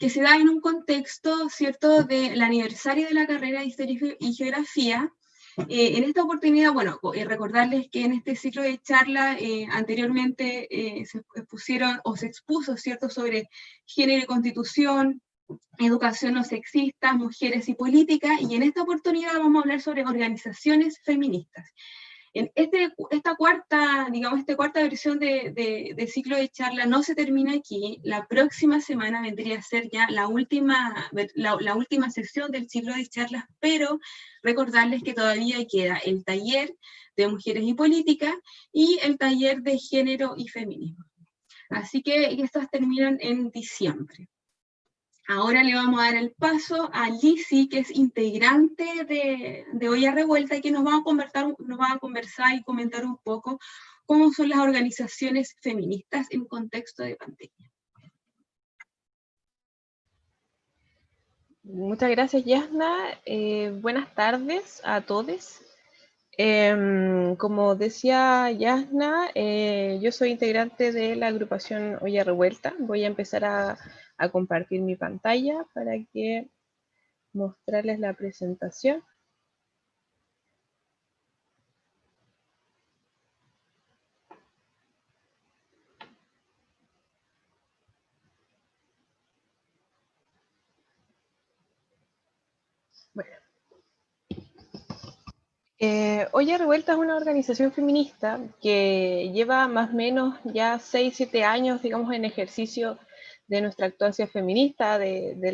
que se da en un contexto, ¿cierto?, del aniversario de la carrera de Historia y Geografía. En esta oportunidad, bueno, recordarles que en este ciclo de charla anteriormente se expusieron o se expuso, ¿cierto?, sobre género y constitución, educación no sexista, mujeres y política, y en esta oportunidad vamos a hablar sobre organizaciones feministas. En esta cuarta, digamos, esta cuarta versión de ciclo de charla no se termina aquí. La próxima semana vendría a ser ya la última sesión del ciclo de charlas, pero recordarles que todavía queda el taller de mujeres y política y el taller de género y feminismo. Así que estas terminan en diciembre. Ahora le vamos a dar el paso a Lizzy, que es integrante de Olla Revuelta, y que nos va a conversar y comentar un poco cómo son las organizaciones feministas en contexto de pandemia. Muchas gracias, Yasna. Buenas tardes a todos. Como decía Yasna, yo soy integrante de la agrupación Olla Revuelta. Voy a empezar a compartir mi pantalla para que mostrarles la presentación. Bueno. Olla Revuelta es una organización feminista que lleva más o menos ya 6-7 años, digamos, en ejercicio de nuestra actuación feminista, de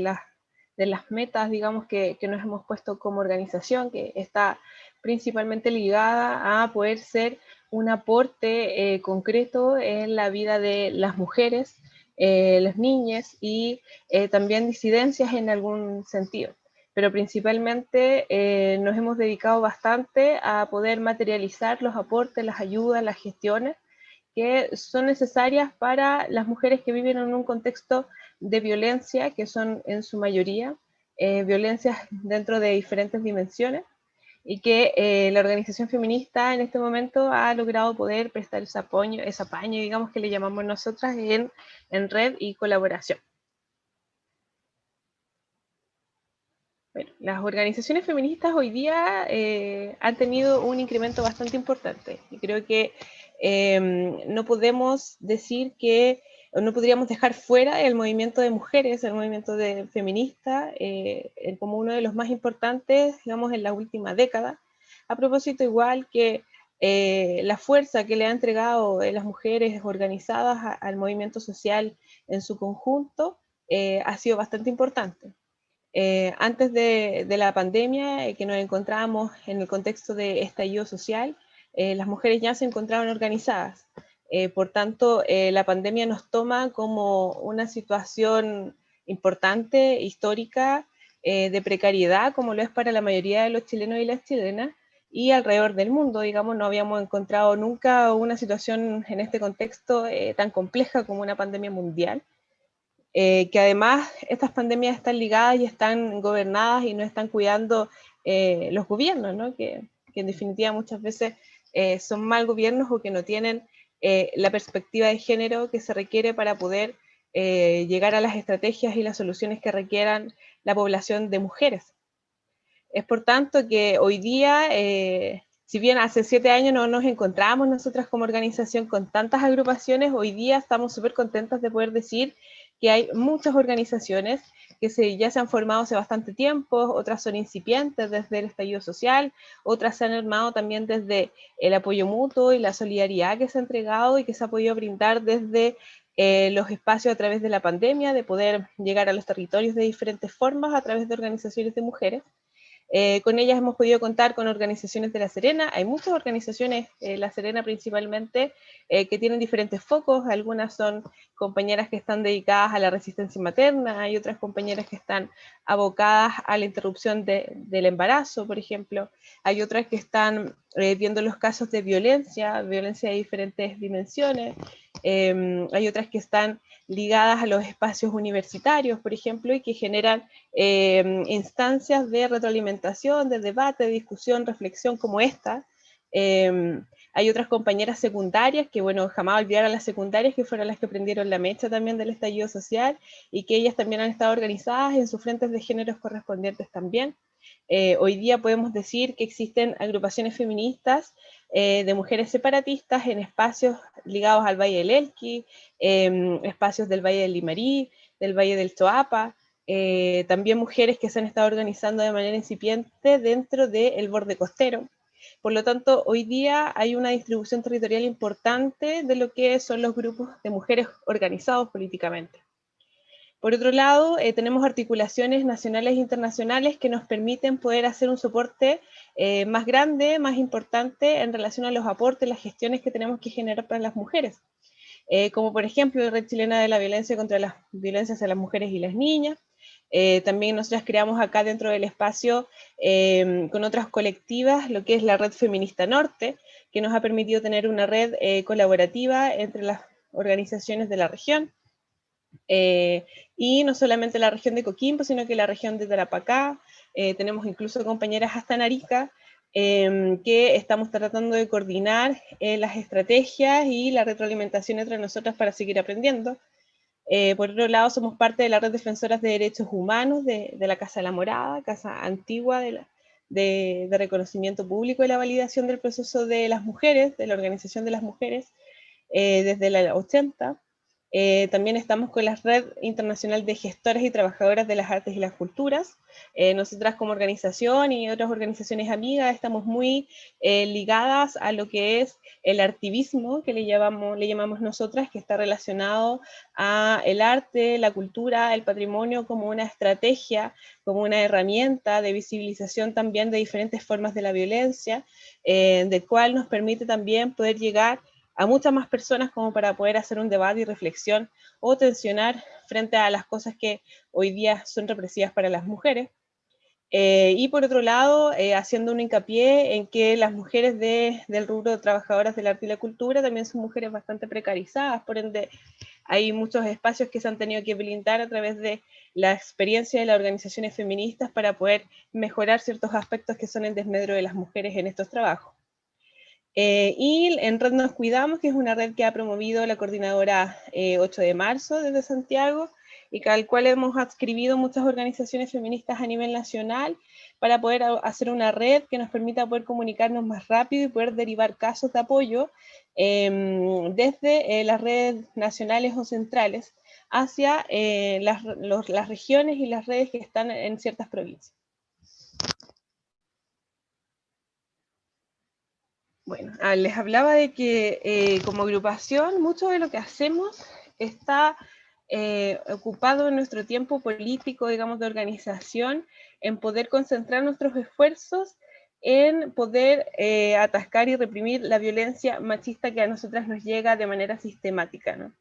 las metas, digamos, que nos hemos puesto como organización, que está principalmente ligada a poder ser un aporte concreto en la vida de las mujeres, las niñas y también disidencias en algún sentido. Pero principalmente nos hemos dedicado bastante a poder materializar los aportes, las ayudas, las gestiones que son necesarias para las mujeres que viven en un contexto de violencia, que son en su mayoría violencias dentro de diferentes dimensiones, y que la organización feminista en este momento ha logrado poder prestar ese apaño, digamos, que le llamamos nosotras en red y colaboración. Bueno, las organizaciones feministas hoy día han tenido un incremento bastante importante y creo que no podemos decir que, o no podríamos dejar fuera el movimiento de mujeres, el movimiento feminista, como uno de los más importantes, digamos, en la última década. A propósito, igual que la fuerza que le ha entregado las mujeres organizadas al movimiento social en su conjunto ha sido bastante importante. Antes de la pandemia, que nos encontrábamos en el contexto de estallido social, las mujeres ya se encontraban organizadas. Por tanto, la pandemia nos toma como una situación importante, histórica, de precariedad, como lo es para la mayoría de los chilenos y las chilenas, y alrededor del mundo, digamos, no habíamos encontrado nunca una situación en este contexto tan compleja como una pandemia mundial. Que además estas pandemias están ligadas y están gobernadas y no están cuidando los gobiernos, ¿no? que en definitiva muchas veces son mal gobiernos o que no tienen la perspectiva de género que se requiere para poder llegar a las estrategias y las soluciones que requieran la población de mujeres. Es por tanto que hoy día, si bien hace 7 años no nos encontrábamos nosotras como organización con tantas agrupaciones, hoy día estamos súper contentas de poder decir que hay muchas organizaciones que ya se han formado hace bastante tiempo, otras son incipientes desde el estallido social, otras se han armado también desde el apoyo mutuo y la solidaridad que se ha entregado y que se ha podido brindar desde los espacios a través de la pandemia, de poder llegar a los territorios de diferentes formas a través de organizaciones de mujeres. Con ellas hemos podido contar con organizaciones de La Serena. Hay muchas organizaciones, La Serena principalmente, que tienen diferentes focos. Algunas son compañeras que están dedicadas a la resistencia materna, hay otras compañeras que están abocadas a la interrupción del embarazo, por ejemplo. Hay otras que están viendo los casos de violencia de diferentes dimensiones. Hay otras que están ligadas a los espacios universitarios, por ejemplo, y que generan instancias de retroalimentación, de debate, de discusión, reflexión como esta, Hay otras compañeras secundarias que, bueno, jamás olvidar a las secundarias, que fueron las que prendieron la mecha también del estallido social, y que ellas también han estado organizadas en sus frentes de géneros correspondientes también. Hoy día podemos decir que existen agrupaciones feministas de mujeres separatistas en espacios ligados al Valle del Elqui, espacios del Valle del Limarí, del Valle del Choapa, también mujeres que se han estado organizando de manera incipiente dentro del borde costero. Por lo tanto, hoy día hay una distribución territorial importante de lo que son los grupos de mujeres organizados políticamente. Por otro lado, tenemos articulaciones nacionales e internacionales que nos permiten poder hacer un soporte más grande, más importante en relación a los aportes, las gestiones que tenemos que generar para las mujeres. Como por ejemplo la Red Chilena de la Violencia contra las Violencias hacia las Mujeres y las Niñas. También nosotras creamos acá dentro del espacio con otras colectivas lo que es la Red Feminista Norte, que nos ha permitido tener una red colaborativa entre las organizaciones de la región. Y no solamente la región de Coquimbo, sino que la región de Tarapacá, tenemos incluso compañeras hasta en Arica, que estamos tratando de coordinar las estrategias y la retroalimentación entre nosotras para seguir aprendiendo. Por otro lado, somos parte de la Red Defensoras de Derechos Humanos de la Casa de la Morada, casa antigua de reconocimiento público y la validación del proceso de las mujeres, de la organización de las mujeres, desde la 80. También estamos con la Red Internacional de Gestoras y Trabajadoras de las Artes y las Culturas. Nosotras como organización y otras organizaciones amigas estamos muy ligadas a lo que es el artivismo, que le llamamos nosotras, que está relacionado a el arte, la cultura, el patrimonio como una estrategia, como una herramienta de visibilización también de diferentes formas de la violencia, del cual nos permite también poder llegar a muchas más personas como para poder hacer un debate y reflexión o tensionar frente a las cosas que hoy día son represivas para las mujeres. Y por otro lado, haciendo un hincapié en que las mujeres del rubro de trabajadoras del arte y la cultura también son mujeres bastante precarizadas, por ende hay muchos espacios que se han tenido que blindar a través de la experiencia de las organizaciones feministas para poder mejorar ciertos aspectos que son en desmedro de las mujeres en estos trabajos. Y en Red Nos Cuidamos, que es una red que ha promovido la coordinadora 8 de marzo desde Santiago, y al cual hemos adscribido muchas organizaciones feministas a nivel nacional para poder hacer una red que nos permita poder comunicarnos más rápido y poder derivar casos de apoyo desde las redes nacionales o centrales hacia las regiones y las redes que están en ciertas provincias. Bueno, les hablaba de que como agrupación mucho de lo que hacemos está ocupado en nuestro tiempo político, digamos, de organización, en poder concentrar nuestros esfuerzos en poder atascar y reprimir la violencia machista que a nosotras nos llega de manera sistemática, ¿no?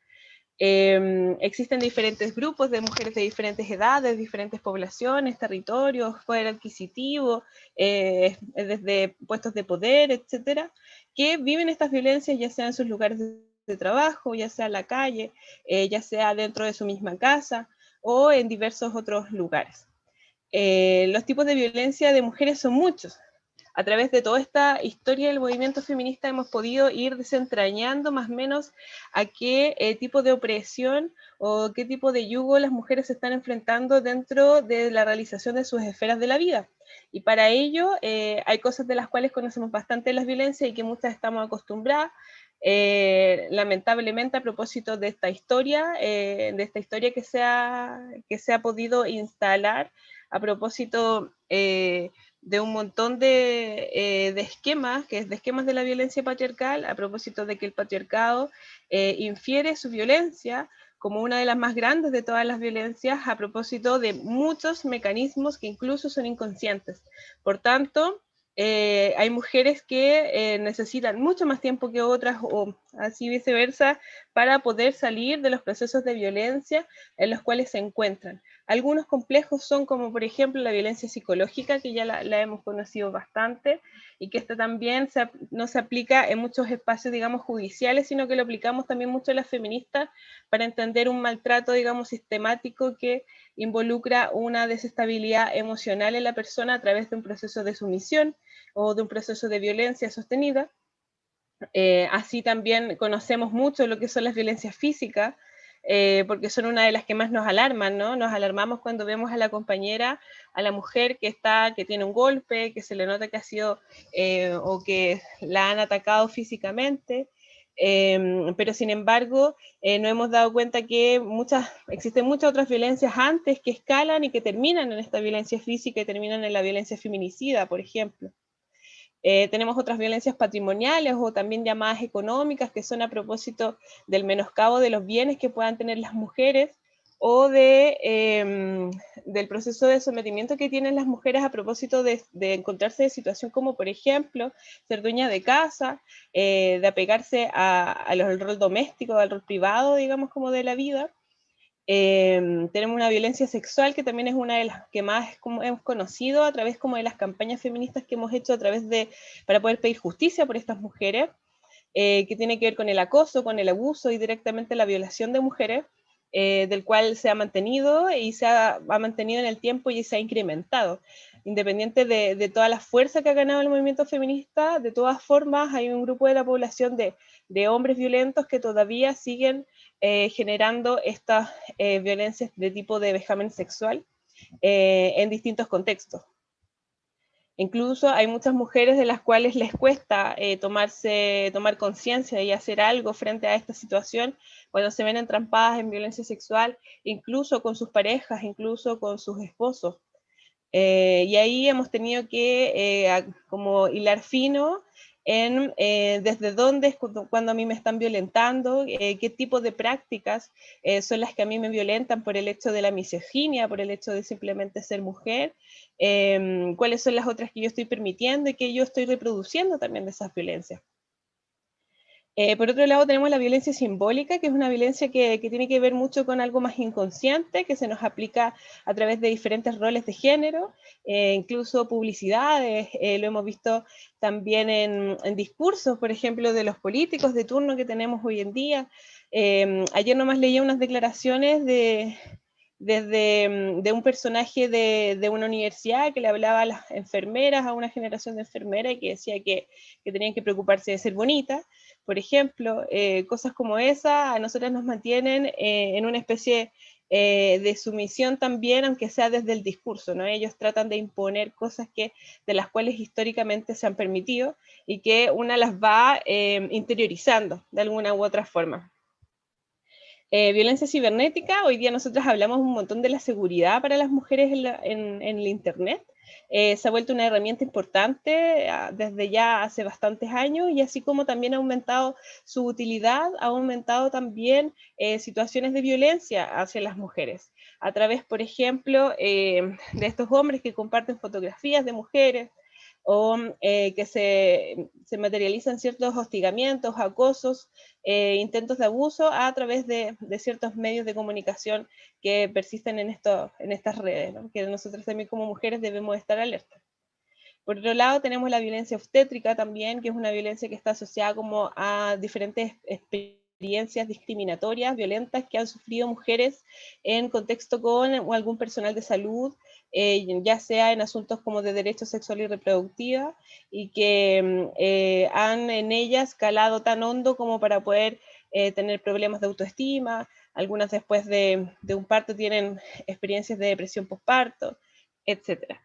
Existen diferentes grupos de mujeres de diferentes edades, diferentes poblaciones, territorios, poder adquisitivo, desde puestos de poder, etcétera, que viven estas violencias ya sea en sus lugares de trabajo, ya sea en la calle, ya sea dentro de su misma casa o en diversos otros lugares. Los tipos de violencia de mujeres son muchos. A través de toda esta historia del movimiento feminista hemos podido ir desentrañando más o menos a qué tipo de opresión o qué tipo de yugo las mujeres se están enfrentando dentro de la realización de sus esferas de la vida. Y para ello hay cosas de las cuales conocemos bastante las violencias y que muchas estamos acostumbradas. Lamentablemente a propósito de esta historia que se ha podido instalar a propósito de un montón de esquemas, de esquemas de la violencia patriarcal, a propósito de que el patriarcado infiere su violencia como una de las más grandes de todas las violencias, a propósito de muchos mecanismos que incluso son inconscientes. Por tanto, hay mujeres que necesitan mucho más tiempo que otras, o así viceversa, para poder salir de los procesos de violencia en los cuales se encuentran. Algunos complejos son como por ejemplo la violencia psicológica, que ya la hemos conocido bastante, y que esta también no se aplica en muchos espacios, digamos, judiciales, sino que lo aplicamos también mucho en las feministas para entender un maltrato, digamos, sistemático que involucra una desestabilidad emocional en la persona a través de un proceso de sumisión o de un proceso de violencia sostenida. Así también conocemos mucho lo que son las violencias físicas, porque son una de las que más nos alarman, ¿no? Nos alarmamos cuando vemos a la compañera, a la mujer que tiene un golpe, que se le nota que ha sido o que la han atacado físicamente. Pero sin embargo, nos hemos dado cuenta que existen muchas otras violencias antes que escalan y que terminan en esta violencia física y terminan en la violencia feminicida, por ejemplo. Tenemos otras violencias patrimoniales o también llamadas económicas, que son a propósito del menoscabo de los bienes que puedan tener las mujeres o del proceso de sometimiento que tienen las mujeres a propósito de encontrarse en situación como, por ejemplo, ser dueña de casa, de apegarse al rol doméstico, al rol privado, digamos, como de la vida. Tenemos una violencia sexual que también es una de las que más hemos conocido a través como de las campañas feministas que hemos hecho para poder pedir justicia por estas mujeres, que tiene que ver con el acoso, con el abuso y directamente la violación de mujeres, del cual se ha mantenido y ha mantenido en el tiempo y se ha incrementado. Independiente de toda la fuerza que ha ganado el movimiento feminista, de todas formas hay un grupo de la población de hombres violentos que todavía siguen generando estas violencias de tipo de vejamen sexual en distintos contextos. Incluso hay muchas mujeres de las cuales les cuesta tomar conciencia y hacer algo frente a esta situación cuando se ven entrampadas en violencia sexual, incluso con sus parejas, incluso con sus esposos. Y ahí hemos tenido que como hilar fino en desde dónde es cuando a mí me están violentando, qué tipo de prácticas son las que a mí me violentan por el hecho de la misoginia, por el hecho de simplemente ser mujer, cuáles son las otras que yo estoy permitiendo y que yo estoy reproduciendo también de esas violencias. Por otro lado tenemos la violencia simbólica, que es una violencia que tiene que ver mucho con algo más inconsciente, que se nos aplica a través de diferentes roles de género, incluso publicidades, lo hemos visto también en discursos, por ejemplo, de los políticos de turno que tenemos hoy en día. Ayer nomás leía unas declaraciones de un personaje de una universidad que le hablaba a las enfermeras, a una generación de enfermeras, y que decía que tenían que preocuparse de ser bonitas. Por ejemplo, cosas como esa a nosotras nos mantienen en una especie de sumisión también, aunque sea desde el discurso, ¿no? Ellos tratan de imponer cosas de las cuales históricamente se han permitido y que una las va interiorizando de alguna u otra forma. Violencia cibernética, hoy día nosotros hablamos un montón de la seguridad para las mujeres en el Internet. Se ha vuelto una herramienta importante desde ya hace bastantes años y así como también ha aumentado su utilidad, ha aumentado también situaciones de violencia hacia las mujeres. A través, por ejemplo, de estos hombres que comparten fotografías de mujeres, o que se materializan ciertos hostigamientos, acosos, intentos de abuso a través de ciertos medios de comunicación que persisten en estas redes, ¿no? Que nosotros también como mujeres debemos estar alertas. Por otro lado, tenemos la violencia obstétrica también, que es una violencia que está asociada como a diferentes experiencias discriminatorias, violentas que han sufrido mujeres en contexto con algún personal de salud, ya sea en asuntos como de derechos sexual y reproductiva, y que han en ellas calado tan hondo como para poder tener problemas de autoestima. Algunas después de un parto tienen experiencias de depresión postparto, etcétera.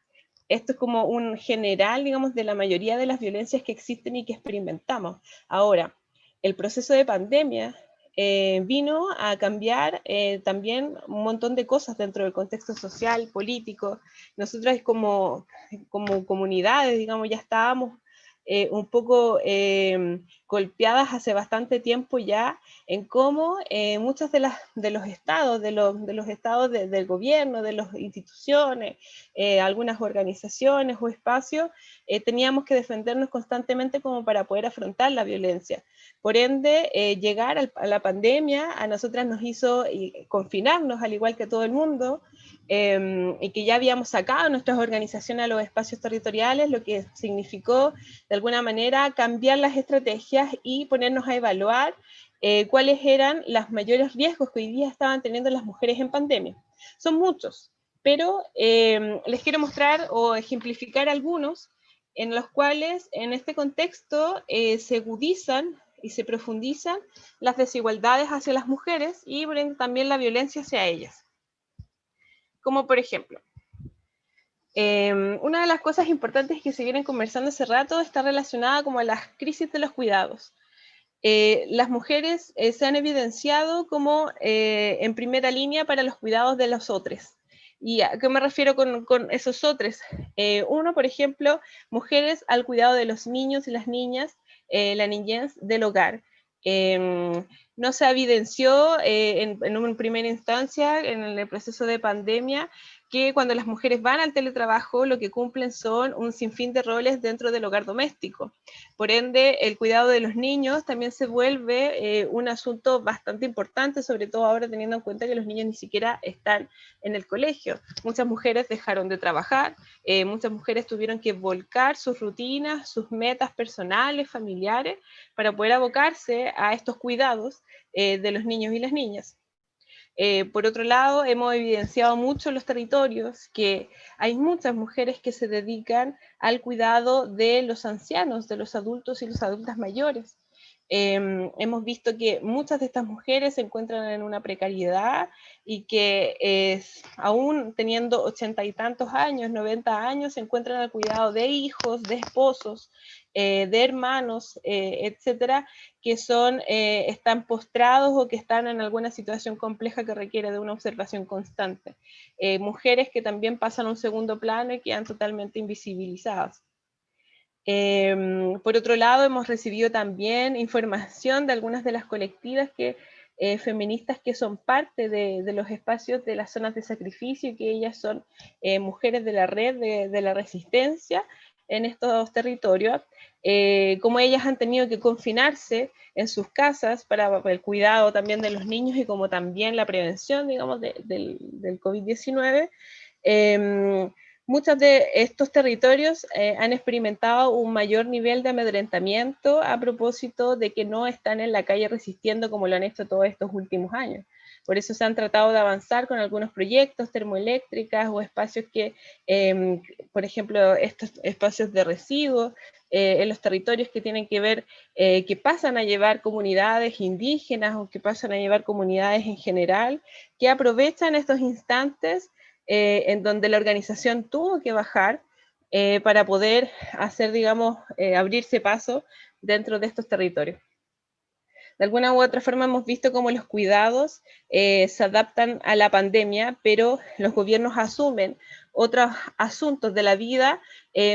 Esto es como un general, digamos, de la mayoría de las violencias que existen y que experimentamos. Ahora, el proceso de pandemia vino a cambiar también un montón de cosas dentro del contexto social, político. Nosotras como comunidades, digamos, ya estábamos un poco golpeadas hace bastante tiempo ya en cómo muchos de los estados, los estados del gobierno, de las instituciones, algunas organizaciones o espacios, teníamos que defendernos constantemente como para poder afrontar la violencia. Por ende, llegar a la pandemia a nosotras nos hizo confinarnos al igual que todo el mundo, y que ya habíamos sacado nuestras organizaciones a los espacios territoriales, lo que significó de alguna manera cambiar las estrategias y ponernos a evaluar cuáles eran los mayores riesgos que hoy día estaban teniendo las mujeres en pandemia. Son muchos, pero les quiero mostrar o ejemplificar algunos en los cuales en este contexto se agudizan y se profundizan las desigualdades hacia las mujeres y también la violencia hacia ellas. Como por ejemplo, una de las cosas importantes que se vienen conversando hace rato está relacionada como a las crisis de los cuidados. Las mujeres se han evidenciado como en primera línea para los cuidados de los otros. ¿Y a qué me refiero con esos otros? Uno, por ejemplo, mujeres al cuidado de los niños y las niñas, la niñez del hogar. No se evidenció en una primera instancia, en el proceso de pandemia, que cuando las mujeres van al teletrabajo, lo que cumplen son un sinfín de roles dentro del hogar doméstico. Por ende, el cuidado de los niños también se vuelve un asunto bastante importante, sobre todo ahora teniendo en cuenta que los niños ni siquiera están en el colegio. Muchas mujeres dejaron de trabajar, muchas mujeres tuvieron que volcar sus rutinas, sus metas personales, familiares, para poder abocarse a estos cuidados de los niños y las niñas. Por otro lado, hemos evidenciado mucho en los territorios que hay muchas mujeres que se dedican al cuidado de los ancianos, de los adultos y las adultas mayores. Hemos visto que muchas de estas mujeres se encuentran en una precariedad y que aún teniendo 80 y tantos años, 90 años, se encuentran al cuidado de hijos, de esposos, de hermanos, etcétera, que están postrados o que están en alguna situación compleja que requiere de una observación constante. Mujeres que también pasan a un segundo plano y quedan totalmente invisibilizadas. Por otro lado, hemos recibido también información de algunas de las colectivas feministas que son parte de los espacios de las zonas de sacrificio y que ellas son mujeres de la red de la resistencia en estos territorios, como ellas han tenido que confinarse en sus casas para el cuidado también de los niños y como también la prevención, digamos, del COVID-19. Muchos de estos territorios han experimentado un mayor nivel de amedrentamiento a propósito de que no están en la calle resistiendo como lo han hecho todos estos últimos años. Por eso se han tratado de avanzar con algunos proyectos termoeléctricas o espacios que, por ejemplo, estos espacios de residuos en los territorios que tienen que ver, que pasan a llevar comunidades indígenas o que pasan a llevar comunidades en general, que aprovechan estos instantes en donde la organización tuvo que bajar para poder hacer, digamos, abrirse paso dentro de estos territorios. De alguna u otra forma hemos visto cómo los cuidados se adaptan a la pandemia, pero los gobiernos asumen otros asuntos de la vida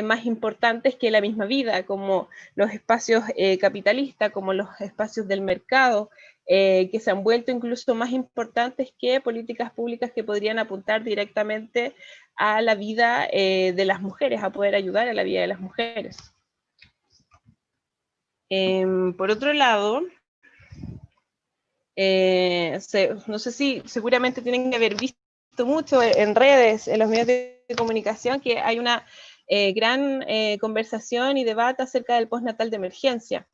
más importantes que la misma vida, como los espacios capitalistas, como los espacios del mercado, que se han vuelto incluso más importantes que políticas públicas que podrían apuntar directamente a la vida de las mujeres, a poder ayudar a la vida de las mujeres. Por otro lado, no sé si seguramente tienen que haber visto mucho en redes, en los medios de comunicación, que hay una gran conversación y debate acerca del postnatal de emergencia.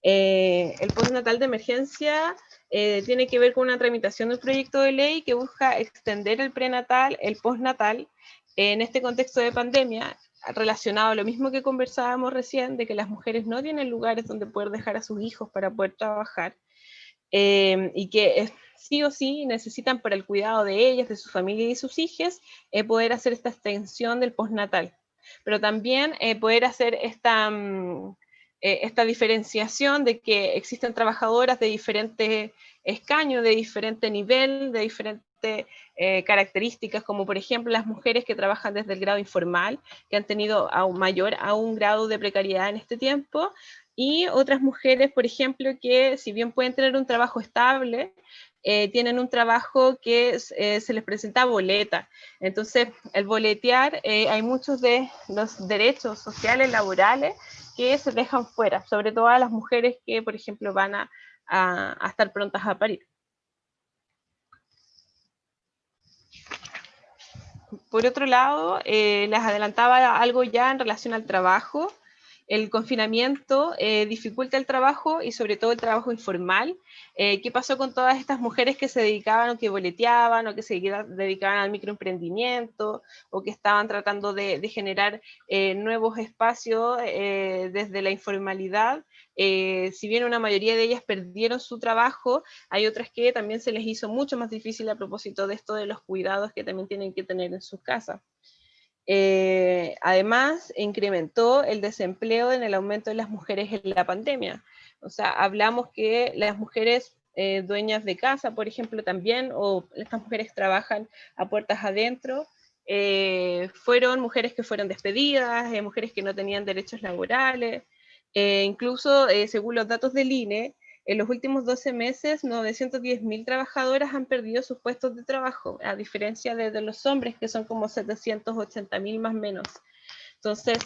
El postnatal de emergencia tiene que ver con una tramitación del proyecto de ley que busca extender el prenatal, el postnatal, en este contexto de pandemia, relacionado a lo mismo que conversábamos recién, de que las mujeres no tienen lugares donde poder dejar a sus hijos para poder trabajar, y que sí o sí necesitan para el cuidado de ellas, de su familia y sus hijos, poder hacer esta extensión del postnatal. Pero también poder hacer esta diferenciación de que existen trabajadoras de diferentes escaños, de diferente nivel, de diferentes características, como por ejemplo las mujeres que trabajan desde el grado informal, que han tenido a un grado de precariedad en este tiempo, y otras mujeres, por ejemplo, que si bien pueden tener un trabajo estable, tienen un trabajo que se les presenta boleta. Entonces, el boletear, hay muchos de los derechos sociales, laborales, que se dejan fuera, sobre todo a las mujeres que, por ejemplo, van a estar prontas a parir. Por otro lado, les adelantaba algo ya en relación al trabajo, el confinamiento dificulta el trabajo y sobre todo el trabajo informal. ¿Qué pasó con todas estas mujeres que se dedicaban o que boleteaban o que se dedicaban al microemprendimiento o que estaban tratando de generar nuevos espacios desde la informalidad? Si bien una mayoría de ellas perdieron su trabajo, hay otras que también se les hizo mucho más difícil a propósito de esto de los cuidados que también tienen que tener en sus casas. Además, incrementó el desempleo en el aumento de las mujeres en la pandemia. O sea, hablamos que las mujeres dueñas de casa, por ejemplo, también, o estas mujeres que trabajan a puertas adentro, fueron mujeres que fueron despedidas, mujeres que no tenían derechos laborales, incluso según los datos del INE, en los últimos 12 meses, 910.000 trabajadoras han perdido sus puestos de trabajo, a diferencia de los hombres, que son como 780.000 más o menos. Entonces,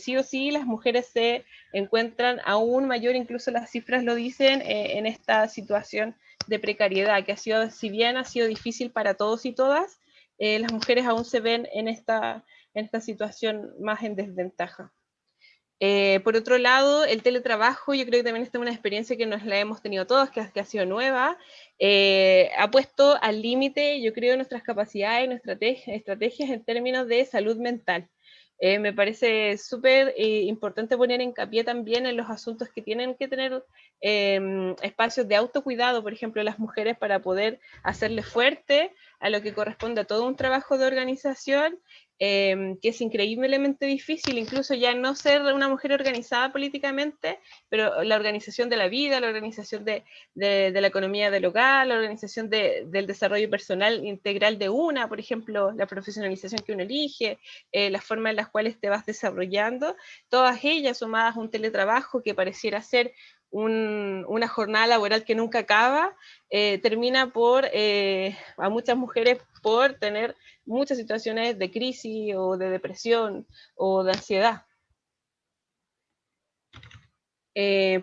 sí o sí, las mujeres se encuentran aún mayor, incluso las cifras lo dicen, en esta situación de precariedad, que ha sido, si bien ha sido difícil para todos y todas, las mujeres aún se ven en esta situación más en desventaja. Por otro lado, el teletrabajo, yo creo que también esta es una experiencia que nos la hemos tenido todos, que ha sido nueva, ha puesto al límite, yo creo, nuestras capacidades, nuestras estrategias en términos de salud mental. Me parece súper importante poner hincapié también en los asuntos que tienen que tener espacios de autocuidado, por ejemplo, las mujeres, para poder hacerle fuerte a lo que corresponde a todo un trabajo de organización, que es increíblemente difícil, incluso ya no ser una mujer organizada políticamente, pero la organización de la vida, la organización de la economía del hogar, la organización del desarrollo personal integral de una, por ejemplo, la profesionalización que uno elige, la forma en las cuales te vas desarrollando, todas ellas sumadas a un teletrabajo que pareciera ser una jornada laboral que nunca acaba, termina por, a muchas mujeres, por tener muchas situaciones de crisis o de depresión o de ansiedad.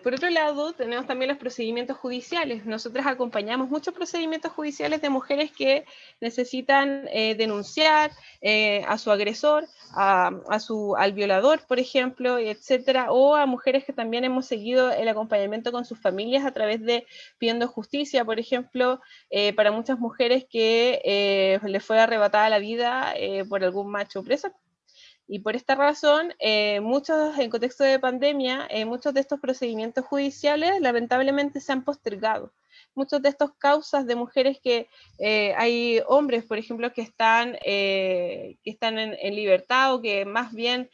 Por otro lado, tenemos también los procedimientos judiciales. Nosotras acompañamos muchos procedimientos judiciales de mujeres que necesitan denunciar a su agresor, al violador, por ejemplo, etcétera, o a mujeres que también hemos seguido el acompañamiento con sus familias a través de pidiendo justicia, por ejemplo, para muchas mujeres que les fue arrebatada la vida por algún macho opresor. Y por esta razón, en contexto de pandemia, muchos de estos procedimientos judiciales lamentablemente se han postergado. Muchas de estas causas de mujeres hay hombres, por ejemplo, que están en libertad o que más bien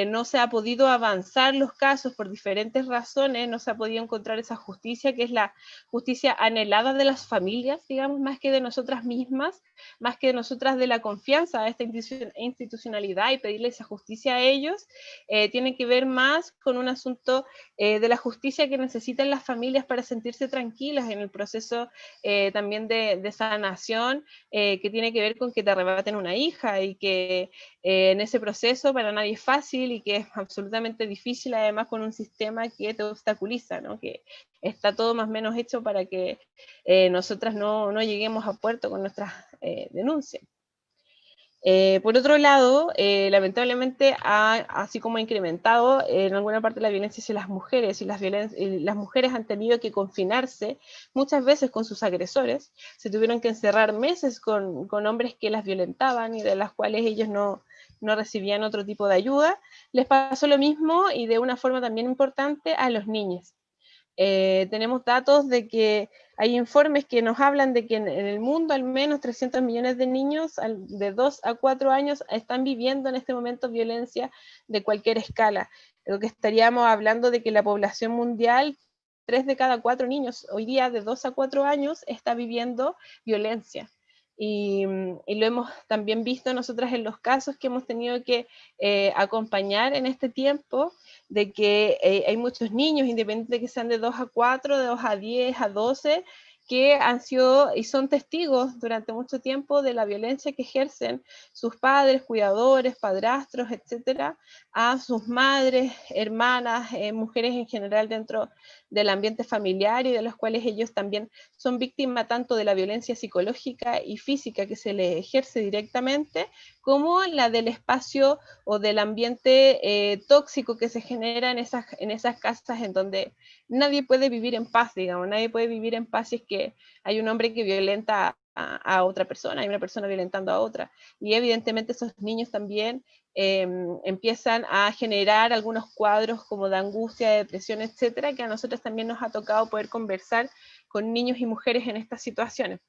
no se ha podido avanzar los casos por diferentes razones, no se ha podido encontrar esa justicia, que es la justicia anhelada de las familias, digamos, más que de nosotras mismas, más que de nosotras de la confianza a esta institucionalidad y pedirle esa justicia a ellos, tiene que ver más con un asunto de la justicia que necesitan las familias para sentirse tranquilas en el proceso también de sanación, que tiene que ver con que te arrebaten una hija y que en ese proceso para nadie es fácil y que es absolutamente difícil, además con un sistema que te obstaculiza, ¿no? Que está todo más o menos hecho para que nosotras no lleguemos a puerto con nuestras denuncias. Por otro lado, lamentablemente, así como ha incrementado en alguna parte la violencia hacia las mujeres, y las mujeres han tenido que confinarse muchas veces con sus agresores, se tuvieron que encerrar meses con hombres que las violentaban y de las cuales ellos no recibían otro tipo de ayuda. Les pasó lo mismo y de una forma también importante a los niños. Tenemos datos de que hay informes que nos hablan de que en el mundo al menos 300 millones de niños de 2 a 4 años están viviendo en este momento violencia de cualquier escala. Lo que estaríamos hablando de que la población mundial, 3 de cada 4 niños hoy día de 2 a 4 años está viviendo violencia. Y lo hemos también visto nosotras en los casos que hemos tenido que acompañar en este tiempo, de que hay muchos niños, independientemente de que sean de 2 a 4, de 2 a 10, a 12, que han sido y son testigos durante mucho tiempo de la violencia que ejercen sus padres, cuidadores, padrastros, etcétera, a sus madres, hermanas, mujeres en general dentro del ambiente familiar y de los cuales ellos también son víctimas tanto de la violencia psicológica y física que se les ejerce directamente, como la del espacio o del ambiente tóxico que se genera en esas casas en donde nadie puede vivir en paz, digamos, nadie puede vivir en paz si es que hay un hombre que violenta a otra persona, hay una persona violentando a otra. Y evidentemente esos niños también empiezan a generar algunos cuadros como de angustia, de depresión, etcétera, que a nosotros también nos ha tocado poder conversar con niños y mujeres en estas situaciones.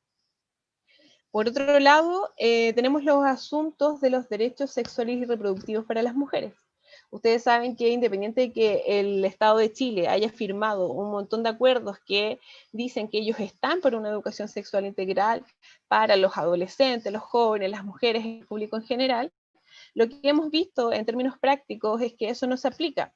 Por otro lado, tenemos los asuntos de los derechos sexuales y reproductivos para las mujeres. Ustedes saben que independiente de que el Estado de Chile haya firmado un montón de acuerdos que dicen que ellos están por una educación sexual integral para los adolescentes, los jóvenes, las mujeres, el público en general, lo que hemos visto en términos prácticos es que eso no se aplica.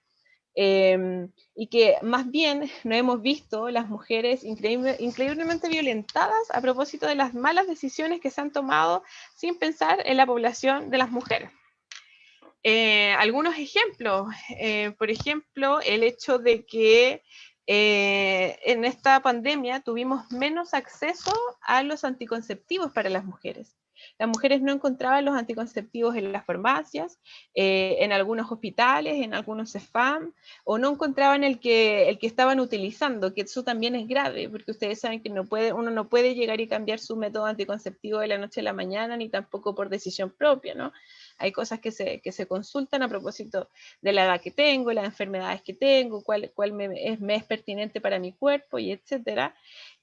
Y que más bien no hemos visto las mujeres increíblemente violentadas a propósito de las malas decisiones que se han tomado sin pensar en la población de las mujeres. Algunos ejemplos, por ejemplo, el hecho de que en esta pandemia tuvimos menos acceso a los anticonceptivos para las mujeres. Las mujeres no encontraban los anticonceptivos en las farmacias, en algunos hospitales, en algunos CEFAM, o no encontraban el que estaban utilizando, que eso también es grave, porque ustedes saben que uno no puede llegar y cambiar su método anticonceptivo de la noche a la mañana, ni tampoco por decisión propia, ¿no? Hay cosas que se consultan a propósito de la edad que tengo, las enfermedades que tengo, cuál me es pertinente para mi cuerpo, y etcétera.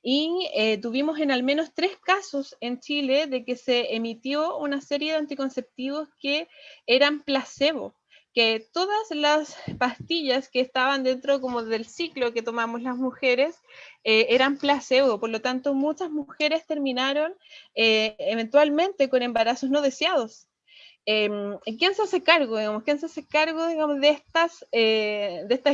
Y tuvimos en al menos 3 casos en Chile de que se emitió una serie de anticonceptivos que eran placebo, que todas las pastillas que estaban dentro como del ciclo que tomamos las mujeres eran placebo, por lo tanto muchas mujeres terminaron eventualmente con embarazos no deseados. ¿Quién se hace cargo, digamos? ¿Quién se hace cargo, digamos, de estas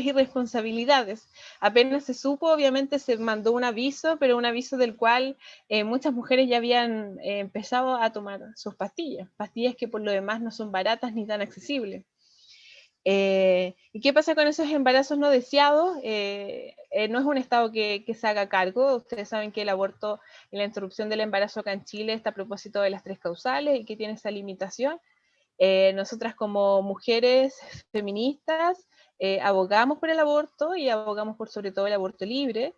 irresponsabilidades? Apenas se supo, obviamente se mandó un aviso, pero un aviso del cual muchas mujeres ya habían empezado a tomar sus pastillas que por lo demás no son baratas ni tan accesibles. ¿Y qué pasa con esos embarazos no deseados? No es un Estado que se haga cargo. Ustedes saben que el aborto y la interrupción del embarazo acá en Chile está a propósito de las 3 causales y que tiene esa limitación. Nosotras como mujeres feministas abogamos por el aborto y abogamos por sobre todo el aborto libre.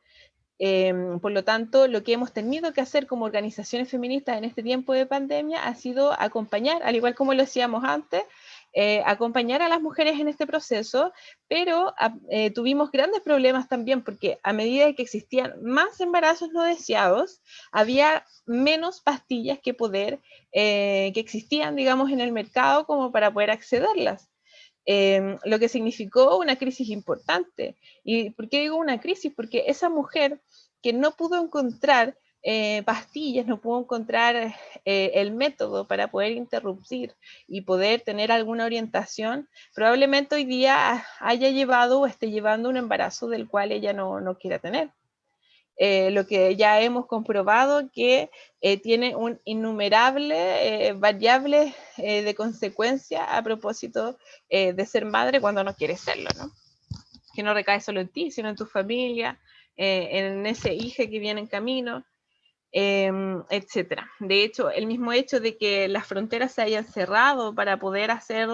Por lo tanto, lo que hemos tenido que hacer como organizaciones feministas en este tiempo de pandemia ha sido acompañar, al igual como lo hacíamos antes, acompañar a las mujeres en este proceso, pero tuvimos grandes problemas también porque a medida que existían más embarazos no deseados, había menos pastillas que existían, digamos, en el mercado como para poder accederlas. Lo que significó una crisis importante. ¿Y por qué digo una crisis? Porque esa mujer que no pudo encontrar pastillas, no pudo encontrar el método para poder interrumpir y poder tener alguna orientación, probablemente hoy día haya llevado o esté llevando un embarazo del cual ella no quiera tener. Lo que ya hemos comprobado que tiene un innumerable variables de consecuencia a propósito de ser madre cuando no quieres serlo, ¿no? Que no recae solo en ti, sino en tu familia, en ese hijo que viene en camino, etcétera. De hecho, el mismo hecho de que las fronteras se hayan cerrado para poder hacer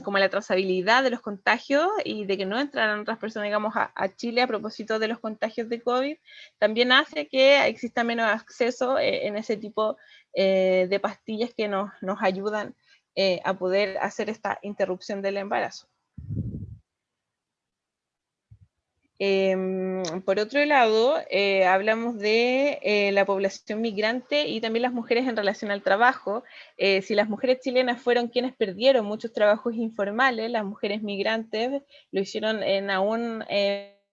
como la trazabilidad de los contagios y de que no entraran otras personas, digamos, a Chile a propósito de los contagios de COVID, también hace que exista menos acceso en ese tipo de pastillas que nos ayudan a poder hacer esta interrupción del embarazo. Por otro lado, hablamos de la población migrante y también las mujeres en relación al trabajo. Si las mujeres chilenas fueron quienes perdieron muchos trabajos informales, las mujeres migrantes lo hicieron en aún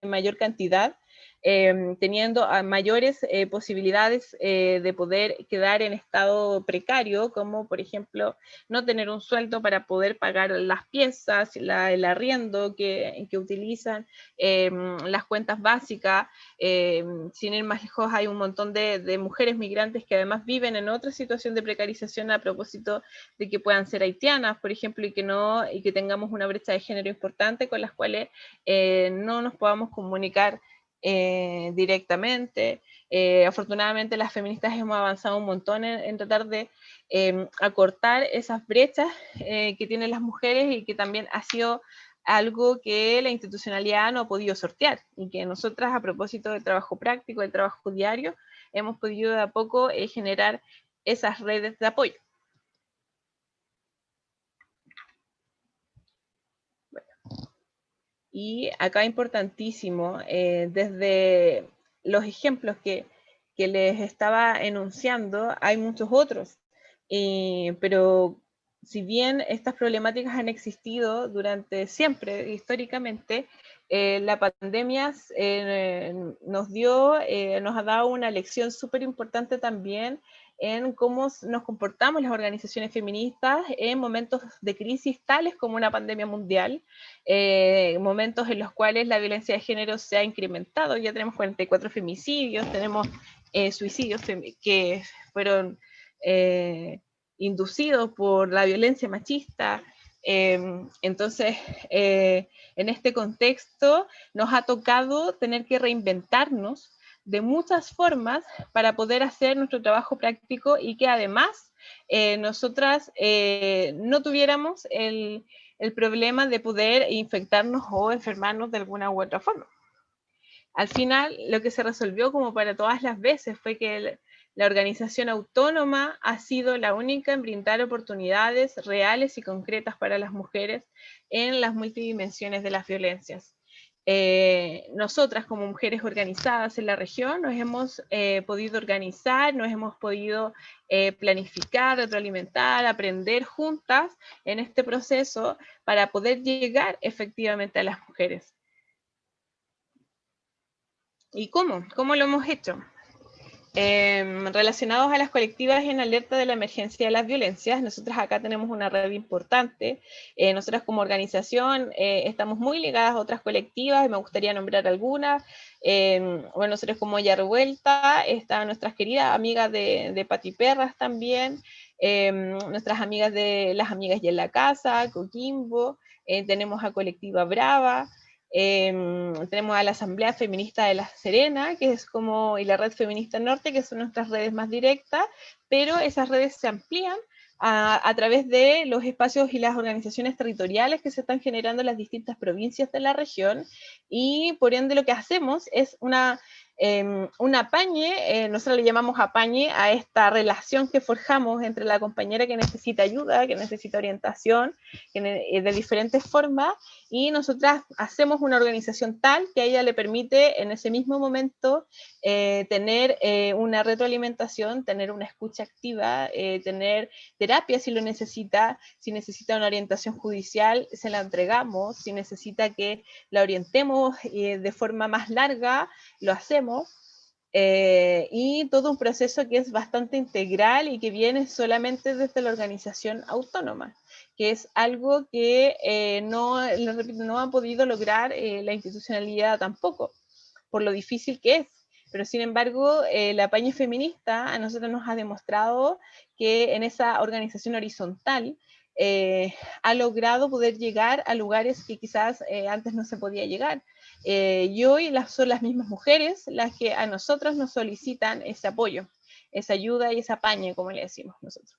mayor cantidad. teniendo mayores posibilidades de poder quedar en estado precario, como por ejemplo no tener un sueldo para poder pagar las piezas, el arriendo que utilizan, las cuentas básicas. Sin ir más lejos, hay un montón de mujeres migrantes que además viven en otra situación de precarización a propósito de que puedan ser haitianas, por ejemplo, y que tengamos una brecha de género importante con las cuales no nos podamos comunicar directamente. Afortunadamente las feministas hemos avanzado un montón en tratar de acortar esas brechas que tienen las mujeres, y que también ha sido algo que la institucionalidad no ha podido sortear, y que nosotras, a propósito del trabajo práctico, del trabajo diario, hemos podido de a poco generar esas redes de apoyo. Bueno. Y acá importantísimo, desde los ejemplos que les estaba enunciando, hay muchos otros, pero si bien estas problemáticas han existido durante siempre, históricamente, la pandemia nos ha dado una lección súper importante también en cómo nos comportamos las organizaciones feministas en momentos de crisis tales como una pandemia mundial, momentos en los cuales la violencia de género se ha incrementado. Ya tenemos 44 femicidios, tenemos suicidios que fueron inducidos por la violencia machista. Entonces, en este contexto nos ha tocado tener que reinventarnos de muchas formas para poder hacer nuestro trabajo práctico, y que además nosotras no tuviéramos el problema de poder infectarnos o enfermarnos de alguna u otra forma. Al final, lo que se resolvió, como para todas las veces, fue que la organización autónoma ha sido la única en brindar oportunidades reales y concretas para las mujeres en las multidimensiones de las violencias. Nosotras, como mujeres organizadas en la región, nos hemos podido organizar, nos hemos podido planificar, retroalimentar, aprender juntas en este proceso para poder llegar efectivamente a las mujeres. ¿Y cómo? ¿Cómo lo hemos hecho? Relacionados a las colectivas en alerta de la emergencia de las violencias, nosotras acá tenemos una red importante. Nosotras como organización estamos muy ligadas a otras colectivas, y me gustaría nombrar algunas. Bueno, nosotros como Ya Revuelta, están nuestras queridas amigas de Patiperras también, nuestras amigas de Las Amigas y en la Casa, Coquimbo, tenemos a Colectiva Brava, tenemos a la Asamblea Feminista de La Serena, que es como, y la Red Feminista Norte, que son nuestras redes más directas, pero esas redes se amplían a través de los espacios y las organizaciones territoriales que se están generando en las distintas provincias de la región, y por ende lo que hacemos es un apañe, nosotros le llamamos apañe a esta relación que forjamos entre la compañera que necesita ayuda, que necesita orientación, de diferentes formas, y nosotras hacemos una organización tal que a ella le permite en ese mismo momento tener una retroalimentación, tener una escucha activa, tener terapia si lo necesita, si necesita una orientación judicial, se la entregamos, si necesita que la orientemos de forma más larga, lo hacemos. Y todo un proceso que es bastante integral y que viene solamente desde la organización autónoma, que es algo que no ha podido lograr la institucionalidad tampoco, por lo difícil que es. Pero sin embargo, la apañe feminista a nosotros nos ha demostrado que en esa organización horizontal ha logrado poder llegar a lugares que quizás antes no se podía llegar. Y hoy son las mismas mujeres las que a nosotros nos solicitan ese apoyo, esa ayuda y ese apañe, como le decimos nosotros.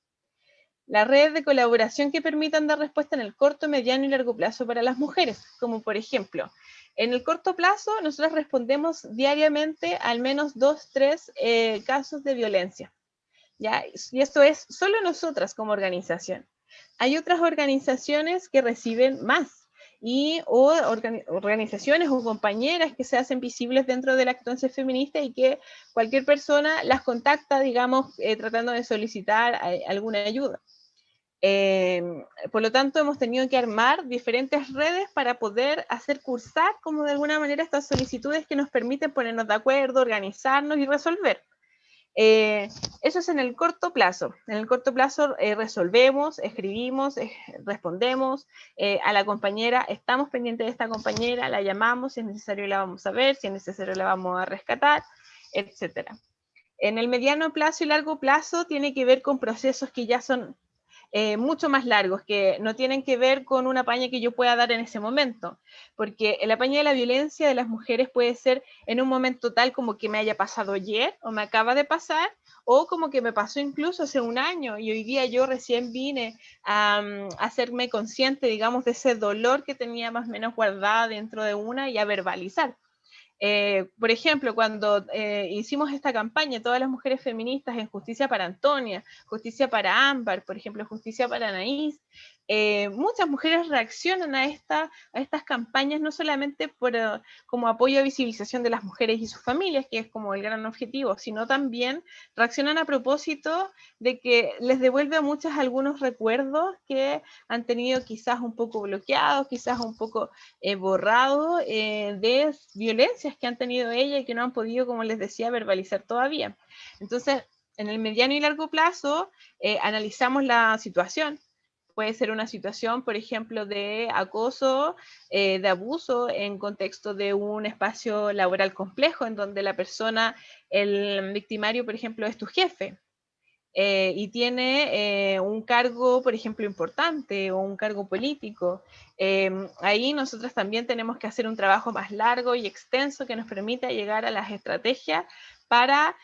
La red de colaboración que permitan dar respuesta en el corto, mediano y largo plazo para las mujeres, como por ejemplo, en el corto plazo nosotros respondemos diariamente al menos 2, 3 casos de violencia, ¿ya? Y esto es solo nosotras como organización. Hay otras organizaciones que reciben más, o organizaciones o compañeras que se hacen visibles dentro de la actuación feminista y que cualquier persona las contacta, digamos, tratando de solicitar alguna ayuda. Por lo tanto, hemos tenido que armar diferentes redes para poder hacer cursar, como de alguna manera, estas solicitudes que nos permiten ponernos de acuerdo, organizarnos y resolver. Eso es en el corto plazo. En el corto plazo resolvemos, escribimos, respondemos a la compañera, estamos pendientes de esta compañera, la llamamos, si es necesario la vamos a ver, si es necesario la vamos a rescatar, etc. En el mediano plazo y largo plazo tiene que ver con procesos que ya son mucho más largos, que no tienen que ver con una paña que yo pueda dar en ese momento, porque el apañe de la violencia de las mujeres puede ser en un momento tal como que me haya pasado ayer o me acaba de pasar, o como que me pasó incluso hace un año y hoy día yo recién vine a hacerme consciente, digamos, de ese dolor que tenía más o menos guardada dentro de una y a verbalizar. Por ejemplo, cuando hicimos esta campaña, todas las mujeres feministas en Justicia para Antonia, Justicia para Ámbar, por ejemplo, Justicia para Anaís, muchas mujeres reaccionan a estas campañas no solamente como apoyo a visibilización de las mujeres y sus familias, que es como el gran objetivo, sino también reaccionan a propósito de que les devuelve a muchas algunos recuerdos que han tenido quizás un poco bloqueados, quizás un poco borrados de violencias que han tenido ella y que no han podido, como les decía, verbalizar todavía. Entonces, en el mediano y largo plazo, analizamos la situación. Puede ser una situación, por ejemplo, de acoso, de abuso en contexto de un espacio laboral complejo, en donde la persona, el victimario, por ejemplo, es tu jefe. Y tiene un cargo, por ejemplo, importante o un cargo político. Ahí nosotros también tenemos que hacer un trabajo más largo y extenso que nos permita llegar a las estrategias para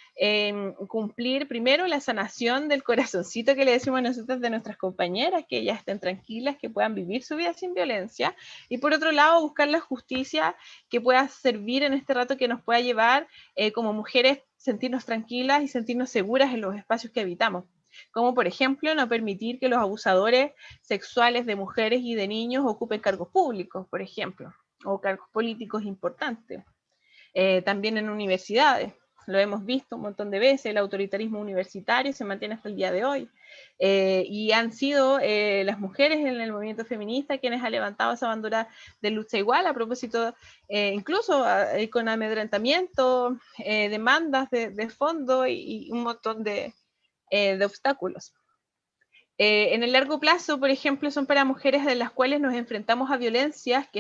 cumplir primero la sanación del corazoncito que le decimos nosotros de nuestras compañeras, que ellas estén tranquilas, que puedan vivir su vida sin violencia, y por otro lado buscar la justicia que pueda servir en este rato, que nos pueda llevar como mujeres sentirnos tranquilas y sentirnos seguras en los espacios que habitamos, como por ejemplo no permitir que los abusadores sexuales de mujeres y de niños ocupen cargos públicos, por ejemplo, o cargos políticos importantes. También en universidades, lo hemos visto un montón de veces, el autoritarismo universitario se mantiene hasta el día de hoy, y han sido las mujeres en el movimiento feminista quienes han levantado esa bandera de lucha igual, a propósito, incluso con amedrentamiento, demandas de fondo y un montón de obstáculos. En el largo plazo, por ejemplo, son para mujeres de las cuales nos enfrentamos a violencias que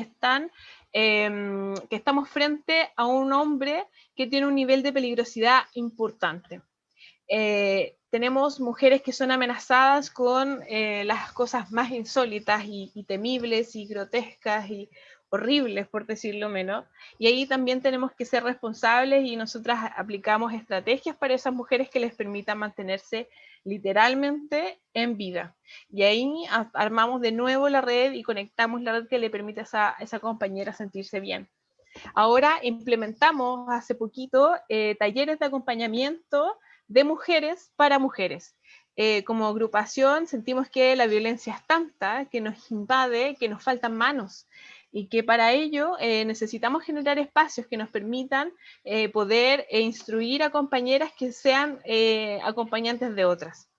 estamos frente a un hombre que tiene un nivel de peligrosidad importante. Tenemos mujeres que son amenazadas con las cosas más insólitas y temibles y grotescas y horribles, por decirlo menos, y ahí también tenemos que ser responsables y nosotras aplicamos estrategias para esas mujeres que les permitan mantenerse literalmente en vida. Y ahí armamos de nuevo la red y conectamos la red que le permite a esa compañera sentirse bien. Ahora implementamos hace poquito talleres de acompañamiento de mujeres para mujeres. Como agrupación sentimos que la violencia es tanta, que nos invade, que nos faltan manos y que para ello necesitamos generar espacios que nos permitan poder instruir a compañeras que sean acompañantes de otras.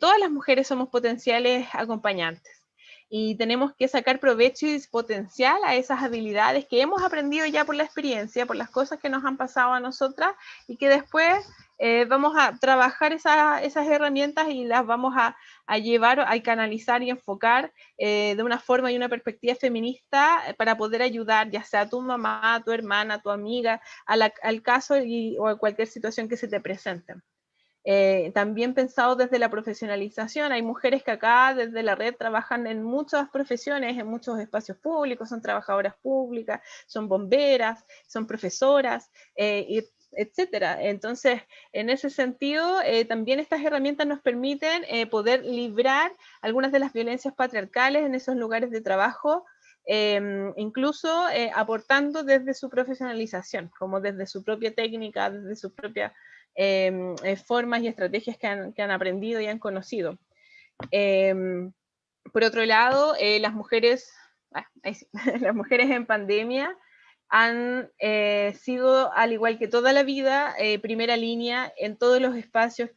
Todas las mujeres somos potenciales acompañantes y tenemos que sacar provecho y potencial a esas habilidades que hemos aprendido ya por la experiencia, por las cosas que nos han pasado a nosotras y que después vamos a trabajar esas herramientas y las vamos a llevar, a canalizar y enfocar de una forma y una perspectiva feminista para poder ayudar ya sea a tu mamá, a tu hermana, a tu amiga, al caso o a cualquier situación que se te presente. También pensado desde la profesionalización, hay mujeres que acá desde la red trabajan en muchas profesiones, en muchos espacios públicos, son trabajadoras públicas, son bomberas, son profesoras, etcétera. Entonces, en ese sentido, también estas herramientas nos permiten poder librar algunas de las violencias patriarcales en esos lugares de trabajo, incluso aportando desde su profesionalización, como desde su propia técnica, desde su propia formas y estrategias que han aprendido y han conocido. Por otro lado, las mujeres las mujeres en pandemia han sido, al igual que toda la vida, primera línea en todos los espacios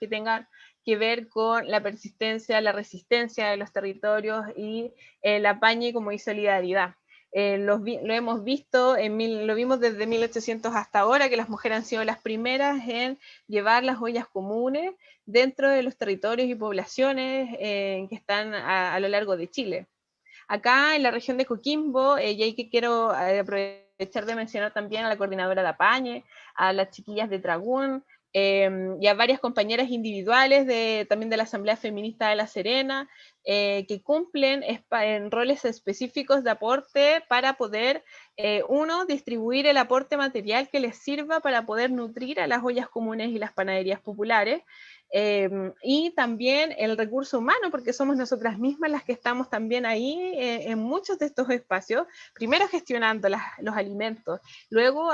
que ver con la persistencia, la resistencia de los territorios y el apañe como y solidaridad. Lo hemos visto, lo vimos desde 1800 hasta ahora, que las mujeres han sido las primeras en llevar las ollas comunes dentro de los territorios y poblaciones que están a lo largo de Chile. Acá en la región de Coquimbo, y ahí que quiero aprovechar de mencionar también a la coordinadora de Apañe, a las chiquillas de Tragún, y a varias compañeras individuales también de la Asamblea Feminista de La Serena, que cumplen en roles específicos de aporte para poder, uno, distribuir el aporte material que les sirva para poder nutrir a las ollas comunes y las panaderías populares, y también el recurso humano, porque somos nosotras mismas las que estamos también ahí en muchos de estos espacios, primero gestionando los alimentos, luego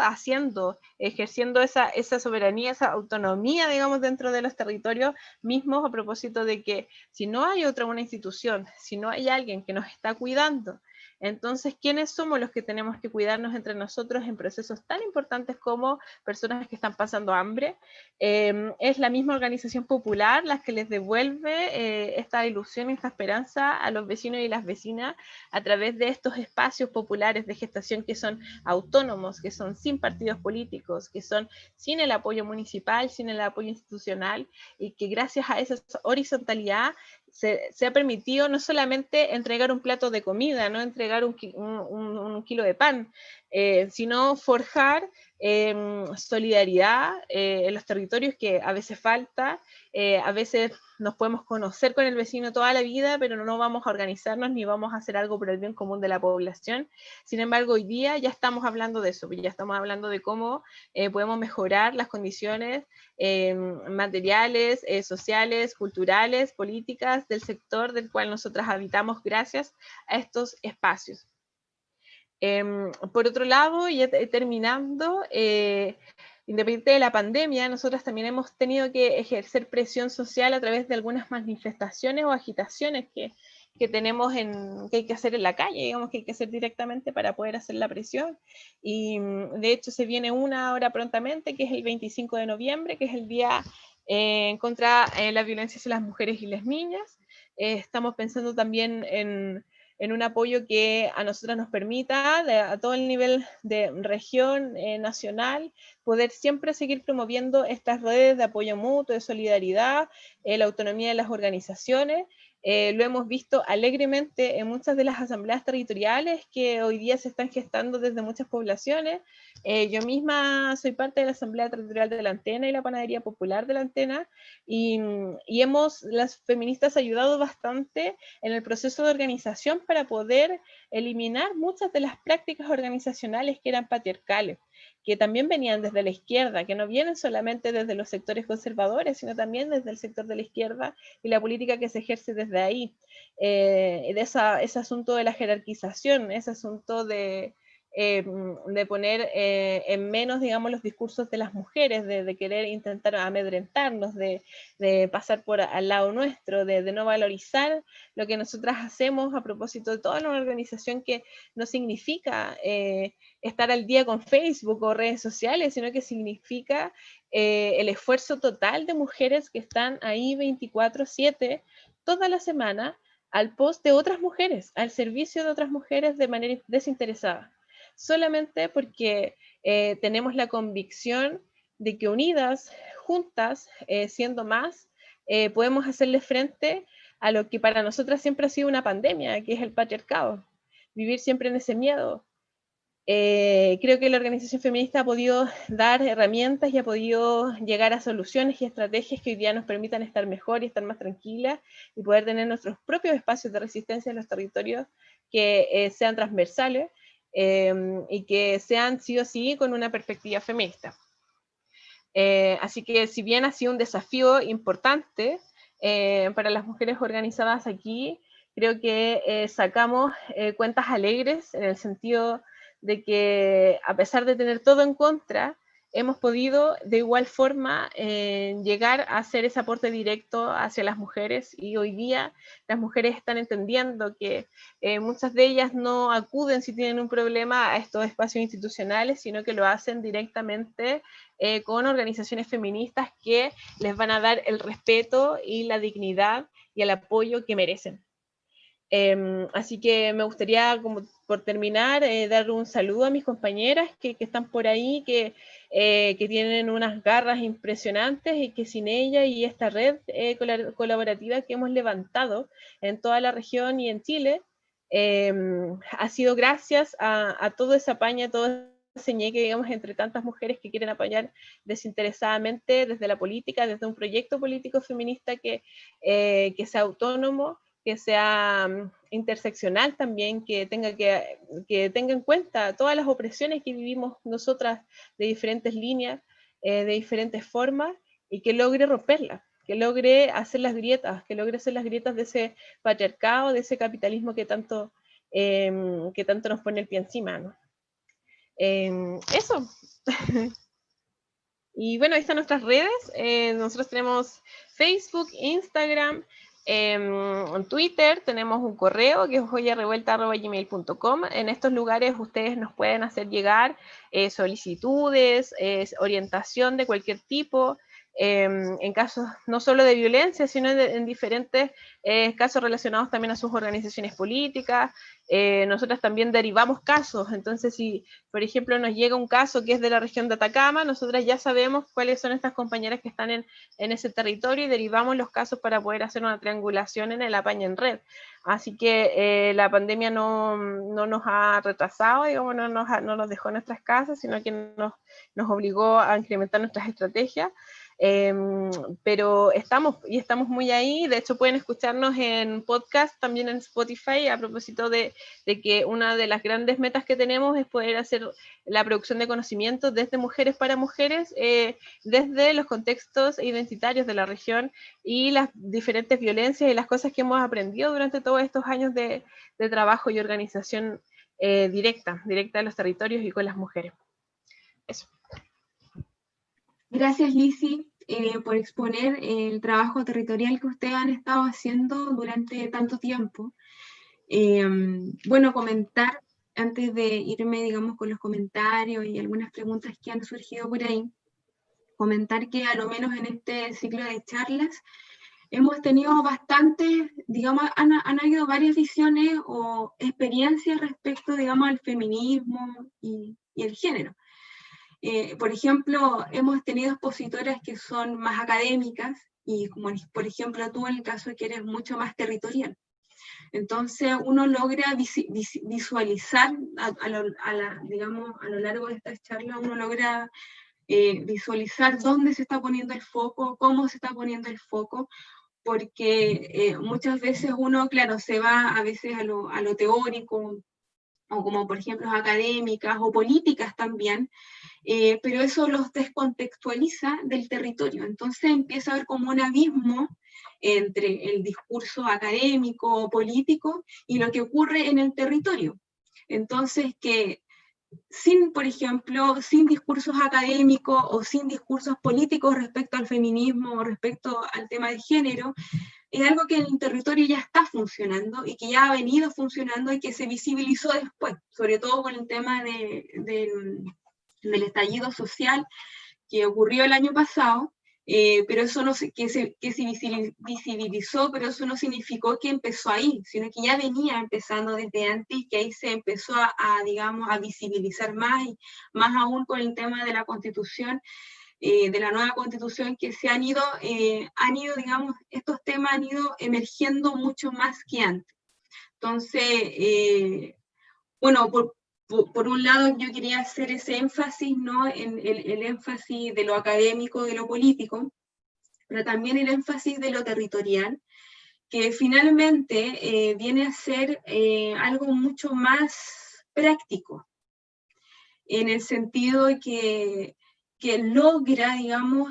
ejerciendo esa soberanía, esa autonomía, digamos, dentro de los territorios mismos, a propósito de que si no hay una institución, si no hay alguien que nos está cuidando, entonces, ¿quiénes somos los que tenemos que cuidarnos entre nosotros en procesos tan importantes como personas que están pasando hambre? Es la misma organización popular la que les devuelve esta ilusión y esta esperanza a los vecinos y las vecinas a través de estos espacios populares de gestación que son autónomos, que son sin partidos políticos, que son sin el apoyo municipal, sin el apoyo institucional, y que gracias a esa horizontalidad se ha permitido no solamente entregar un plato de comida, no entregar un kilo de pan, sino forjar solidaridad en los territorios que a veces falta, a veces nos podemos conocer con el vecino toda la vida, pero no vamos a organizarnos ni vamos a hacer algo por el bien común de la población. Sin embargo, hoy día ya estamos hablando de eso, ya estamos hablando de cómo podemos mejorar las condiciones materiales, sociales, culturales, políticas del sector del cual nosotras habitamos gracias a estos espacios. Por otro lado, ya terminando, independiente de la pandemia, nosotras también hemos tenido que ejercer presión social a través de algunas manifestaciones o agitaciones que tenemos que hay que hacer en la calle, digamos que hay que hacer directamente para poder hacer la presión. Y de hecho se viene una ahora prontamente, que es el 25 de noviembre, que es el día contra la violencia hacia las mujeres y las niñas. Estamos pensando también en un apoyo que a nosotras nos permita, a todo el nivel de región, nacional, poder siempre seguir promoviendo estas redes de apoyo mutuo, de solidaridad, la autonomía de las organizaciones. Lo hemos visto alegremente en muchas de las asambleas territoriales que hoy día se están gestando desde muchas poblaciones. Yo misma soy parte de la Asamblea Territorial de la Antena y la Panadería Popular de la Antena, y las feministas, ayudado bastante en el proceso de organización para poder eliminar muchas de las prácticas organizacionales que eran patriarcales, que también venían desde la izquierda, que no vienen solamente desde los sectores conservadores, sino también desde el sector de la izquierda y la política que se ejerce desde ahí. Ese asunto de la jerarquización, ese asunto de poner en menos, digamos, los discursos de las mujeres, de querer intentar amedrentarnos, de pasar por al lado nuestro, de no valorizar lo que nosotras hacemos a propósito de toda una organización que no significa estar al día con Facebook o redes sociales, sino que significa el esfuerzo total de mujeres que están ahí 24/7 toda la semana al post de otras mujeres, al servicio de otras mujeres de manera desinteresada, solamente porque tenemos la convicción de que unidas, juntas, siendo más, podemos hacerle frente a lo que para nosotras siempre ha sido una pandemia, que es el patriarcado, vivir siempre en ese miedo. Creo que la organización feminista ha podido dar herramientas y ha podido llegar a soluciones y estrategias que hoy día nos permitan estar mejor y estar más tranquilas y poder tener nuestros propios espacios de resistencia en los territorios que sean transversales y que sean sí o sí con una perspectiva feminista. Así que si bien ha sido un desafío importante para las mujeres organizadas aquí, creo que sacamos cuentas alegres en el sentido de que a pesar de tener todo en contra, hemos podido de igual forma llegar a hacer ese aporte directo hacia las mujeres, y hoy día las mujeres están entendiendo que muchas de ellas no acuden si tienen un problema a estos espacios institucionales, sino que lo hacen directamente con organizaciones feministas que les van a dar el respeto y la dignidad y el apoyo que merecen. Así que me gustaría, como por terminar, dar un saludo a mis compañeras que están por ahí, que tienen unas garras impresionantes, y que sin ella y esta red colaborativa que hemos levantado en toda la región y en Chile, ha sido gracias a todo ese apaño, todo ese ñeque, digamos, entre tantas mujeres que quieren apoyar desinteresadamente desde la política, desde un proyecto político feminista que sea autónomo, que sea interseccional también, que tenga en cuenta todas las opresiones que vivimos nosotras de diferentes líneas, de diferentes formas, y que logre romperlas, que logre hacer las grietas, de ese patriarcado, de ese capitalismo que tanto nos pone el pie encima, ¿no? Eso. Y bueno, ahí están nuestras redes. Nosotros tenemos Facebook, Instagram, Twitter, tenemos un correo que es joyarevuelta@gmail.com. En estos lugares ustedes nos pueden hacer llegar solicitudes, orientación de cualquier tipo, en casos no solo de violencia, sino en diferentes casos relacionados también a sus organizaciones políticas. Nosotras también derivamos casos, entonces si por ejemplo nos llega un caso que es de la región de Atacama, nosotras ya sabemos cuáles son estas compañeras que están en ese territorio, y derivamos los casos para poder hacer una triangulación en el apaño en red. Así que la pandemia no nos ha retrasado, digamos, no nos dejó en nuestras casas, sino que nos obligó a incrementar nuestras estrategias. Pero estamos muy ahí. De hecho pueden escucharnos en podcast, también en Spotify, a propósito de que una de las grandes metas que tenemos es poder hacer la producción de conocimiento desde mujeres para mujeres, desde los contextos identitarios de la región y las diferentes violencias y las cosas que hemos aprendido durante todos estos años de trabajo y organización directa de los territorios y con las mujeres. Eso. Gracias, Lizzy, por exponer el trabajo territorial que ustedes han estado haciendo durante tanto tiempo. Bueno, comentar, antes de irme, digamos, con los comentarios y algunas preguntas que han surgido por ahí, comentar que a lo menos en este ciclo de charlas hemos tenido bastantes, digamos, han habido varias visiones o experiencias respecto, digamos, al feminismo y el género. Por ejemplo, hemos tenido expositoras que son más académicas y, como por ejemplo tú, en el caso de que eres mucho más territorial. Entonces uno logra visualizar, digamos, a lo largo de esta charla, uno logra visualizar dónde se está poniendo el foco, cómo se está poniendo el foco, porque muchas veces uno, claro, se va a veces a lo teórico, o como por ejemplo académicas o políticas también, pero eso los descontextualiza del territorio. Entonces empieza a haber como un abismo entre el discurso académico o político y lo que ocurre en el territorio. Entonces, que por ejemplo, sin discursos académicos o sin discursos políticos respecto al feminismo o respecto al tema de género, es algo que en el territorio ya está funcionando y que ya ha venido funcionando y que se visibilizó después, sobre todo con el tema del estallido social que ocurrió el año pasado, pero eso no que se visibilizó, pero eso no significó que empezó ahí, sino que ya venía empezando desde antes y que ahí se empezó digamos, a visibilizar más, y más aún con el tema de la Constitución, de la nueva Constitución, que se han ido, digamos, estos temas han ido emergiendo mucho más que antes. Entonces, bueno, por un lado yo quería hacer ese énfasis, ¿no? En el énfasis de lo académico, de lo político, pero también el énfasis de lo territorial, que finalmente viene a ser algo mucho más práctico, en el sentido de que logra, digamos,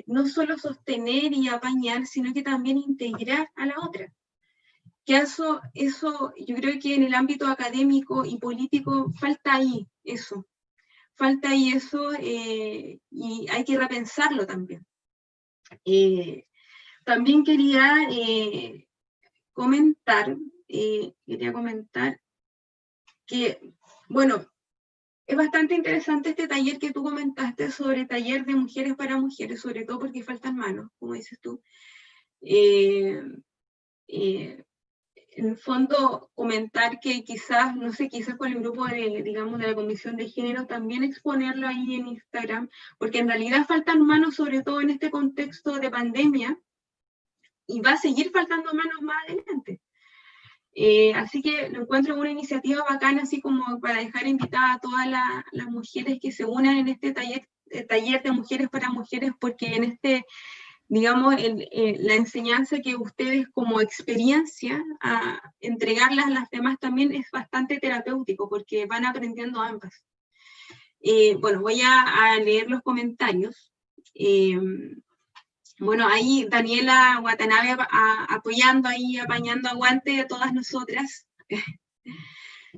no solo sostener y apañar, sino que también integrar a la otra. Que eso yo creo que en el ámbito académico y político falta ahí eso, falta ahí eso, y hay que repensarlo también. También quería comentar que, bueno, es bastante interesante este taller que tú comentaste sobre taller de mujeres para mujeres, sobre todo porque faltan manos, como dices tú. En el fondo, comentar que quizás, no sé, quizás con el grupo digamos, de la Comisión de Género, también exponerlo ahí en Instagram, porque en realidad faltan manos, sobre todo en este contexto de pandemia, y va a seguir faltando manos más adelante. Así que lo encuentro una iniciativa bacana, así como para dejar invitada a todas las mujeres que se unan en este taller de mujeres para mujeres, porque en este, digamos, la enseñanza que ustedes como experiencia a entregarlas a las demás también es bastante terapéutico, porque van aprendiendo ambas. Bueno, voy a leer los comentarios. Bueno, ahí Daniela Watanabe apoyando ahí, apañando aguante de todas nosotras.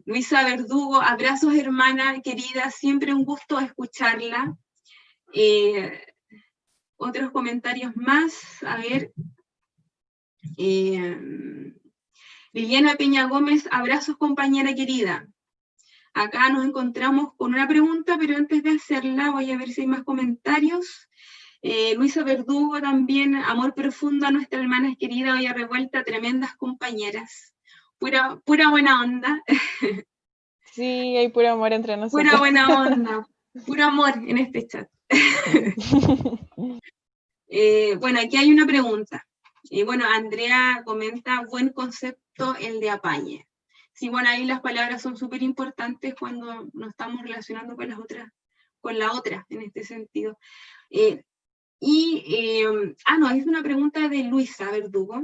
Luisa Verdugo, abrazos hermana querida, siempre un gusto escucharla. Otros comentarios más, a ver. Liliana Peña Gómez, abrazos compañera querida. Acá nos encontramos con una pregunta, pero antes de hacerla voy a ver si hay más comentarios. Luisa Verdugo también, amor profundo a nuestra hermana querida, hoy revuelta, tremendas compañeras. Pura buena onda. Sí, hay puro amor entre nosotros. Pura buena onda, puro amor en este chat. Bueno, aquí hay una pregunta. Bueno, Andrea comenta, buen concepto el de apañe. Sí, bueno, ahí las palabras son súper importantes cuando nos estamos relacionando con la otra, en este sentido. No, es una pregunta de Luisa Verdugo.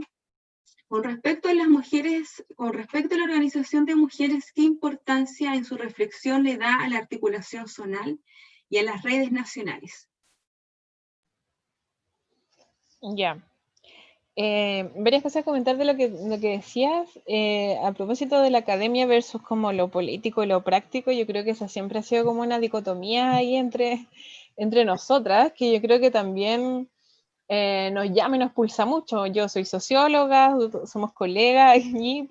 Con respecto a las mujeres, con respecto a la organización de mujeres, ¿qué importancia en su reflexión le da a la articulación zonal y a las redes nacionales? Ya. Varias cosas a comentar de lo que decías. A propósito de la academia versus como lo político y lo práctico, yo creo que esa siempre ha sido como una dicotomía ahí entre nosotras, que yo creo que también nos llama y nos pulsa mucho. Yo soy socióloga, somos colegas allí,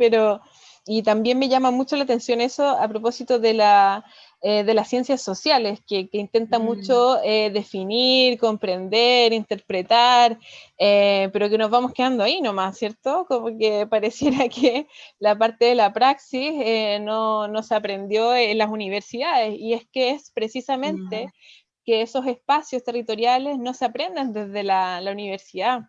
y también me llama mucho la atención eso a propósito de las ciencias sociales, que intenta mucho definir, comprender, interpretar, pero que nos vamos quedando ahí nomás, ¿cierto? Como que pareciera que la parte de la praxis no se aprendió en las universidades, y es que es precisamente que esos espacios territoriales no se aprenden desde la universidad.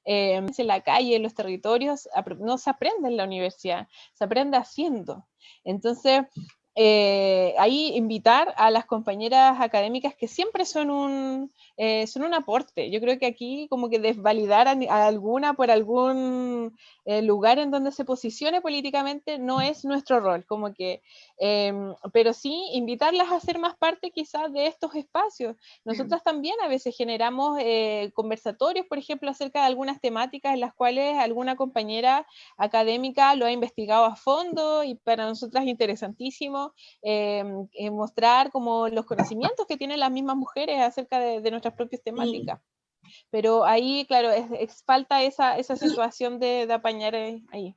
En la calle, en los territorios, no se aprende en la universidad, se aprende haciendo. Entonces, ahí invitar a las compañeras académicas que siempre son un aporte. Yo creo que aquí como que desvalidar a alguna por algún lugar en donde se posicione políticamente no es nuestro rol, como que, pero sí invitarlas a ser más parte quizás de estos espacios. Nosotras también a veces generamos conversatorios, por ejemplo, acerca de algunas temáticas en las cuales alguna compañera académica lo ha investigado a fondo, y para nosotras es interesantísimo mostrar como los conocimientos que tienen las mismas mujeres acerca de nuestras propias temáticas. Pero ahí, claro, falta esa situación de apañar ahí.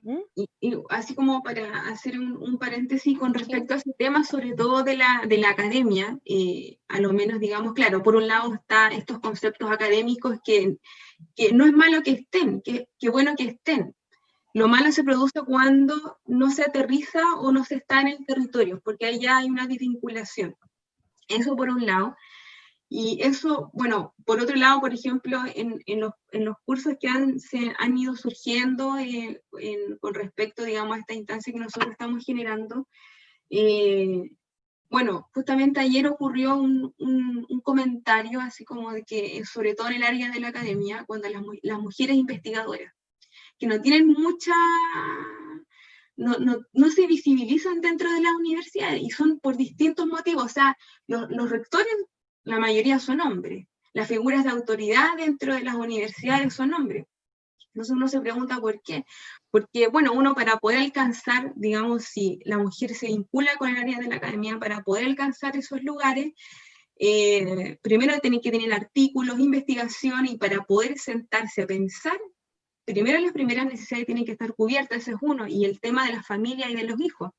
Y así como para hacer un paréntesis con respecto a ese tema, sobre todo de la academia, a lo menos, digamos, claro, por un lado están estos conceptos académicos que no es malo que estén, que bueno que estén. Lo malo se produce cuando no se aterriza o no se está en el territorio, porque ahí ya hay una desvinculación. Eso por un lado. Y eso, bueno, por otro lado, por ejemplo, en los cursos que se han ido surgiendo con respecto, digamos, a esta instancia que nosotros estamos generando, bueno, justamente ayer ocurrió un comentario así como de que, sobre todo en el área de la academia, cuando las mujeres investigadoras, que no tienen mucha... No se visibilizan dentro de las universidades, y son por distintos motivos. O sea, los rectores, la mayoría son hombres. Las figuras de autoridad dentro de las universidades son hombres. Entonces uno se pregunta por qué. Porque, bueno, uno para poder alcanzar, digamos, si la mujer se vincula con el área de la academia, para poder alcanzar esos lugares, primero tiene que tener artículos, investigación, y para poder sentarse a pensar, primero las primeras necesidades tienen que estar cubiertas, ese es uno, y el tema de la familia y de los hijos.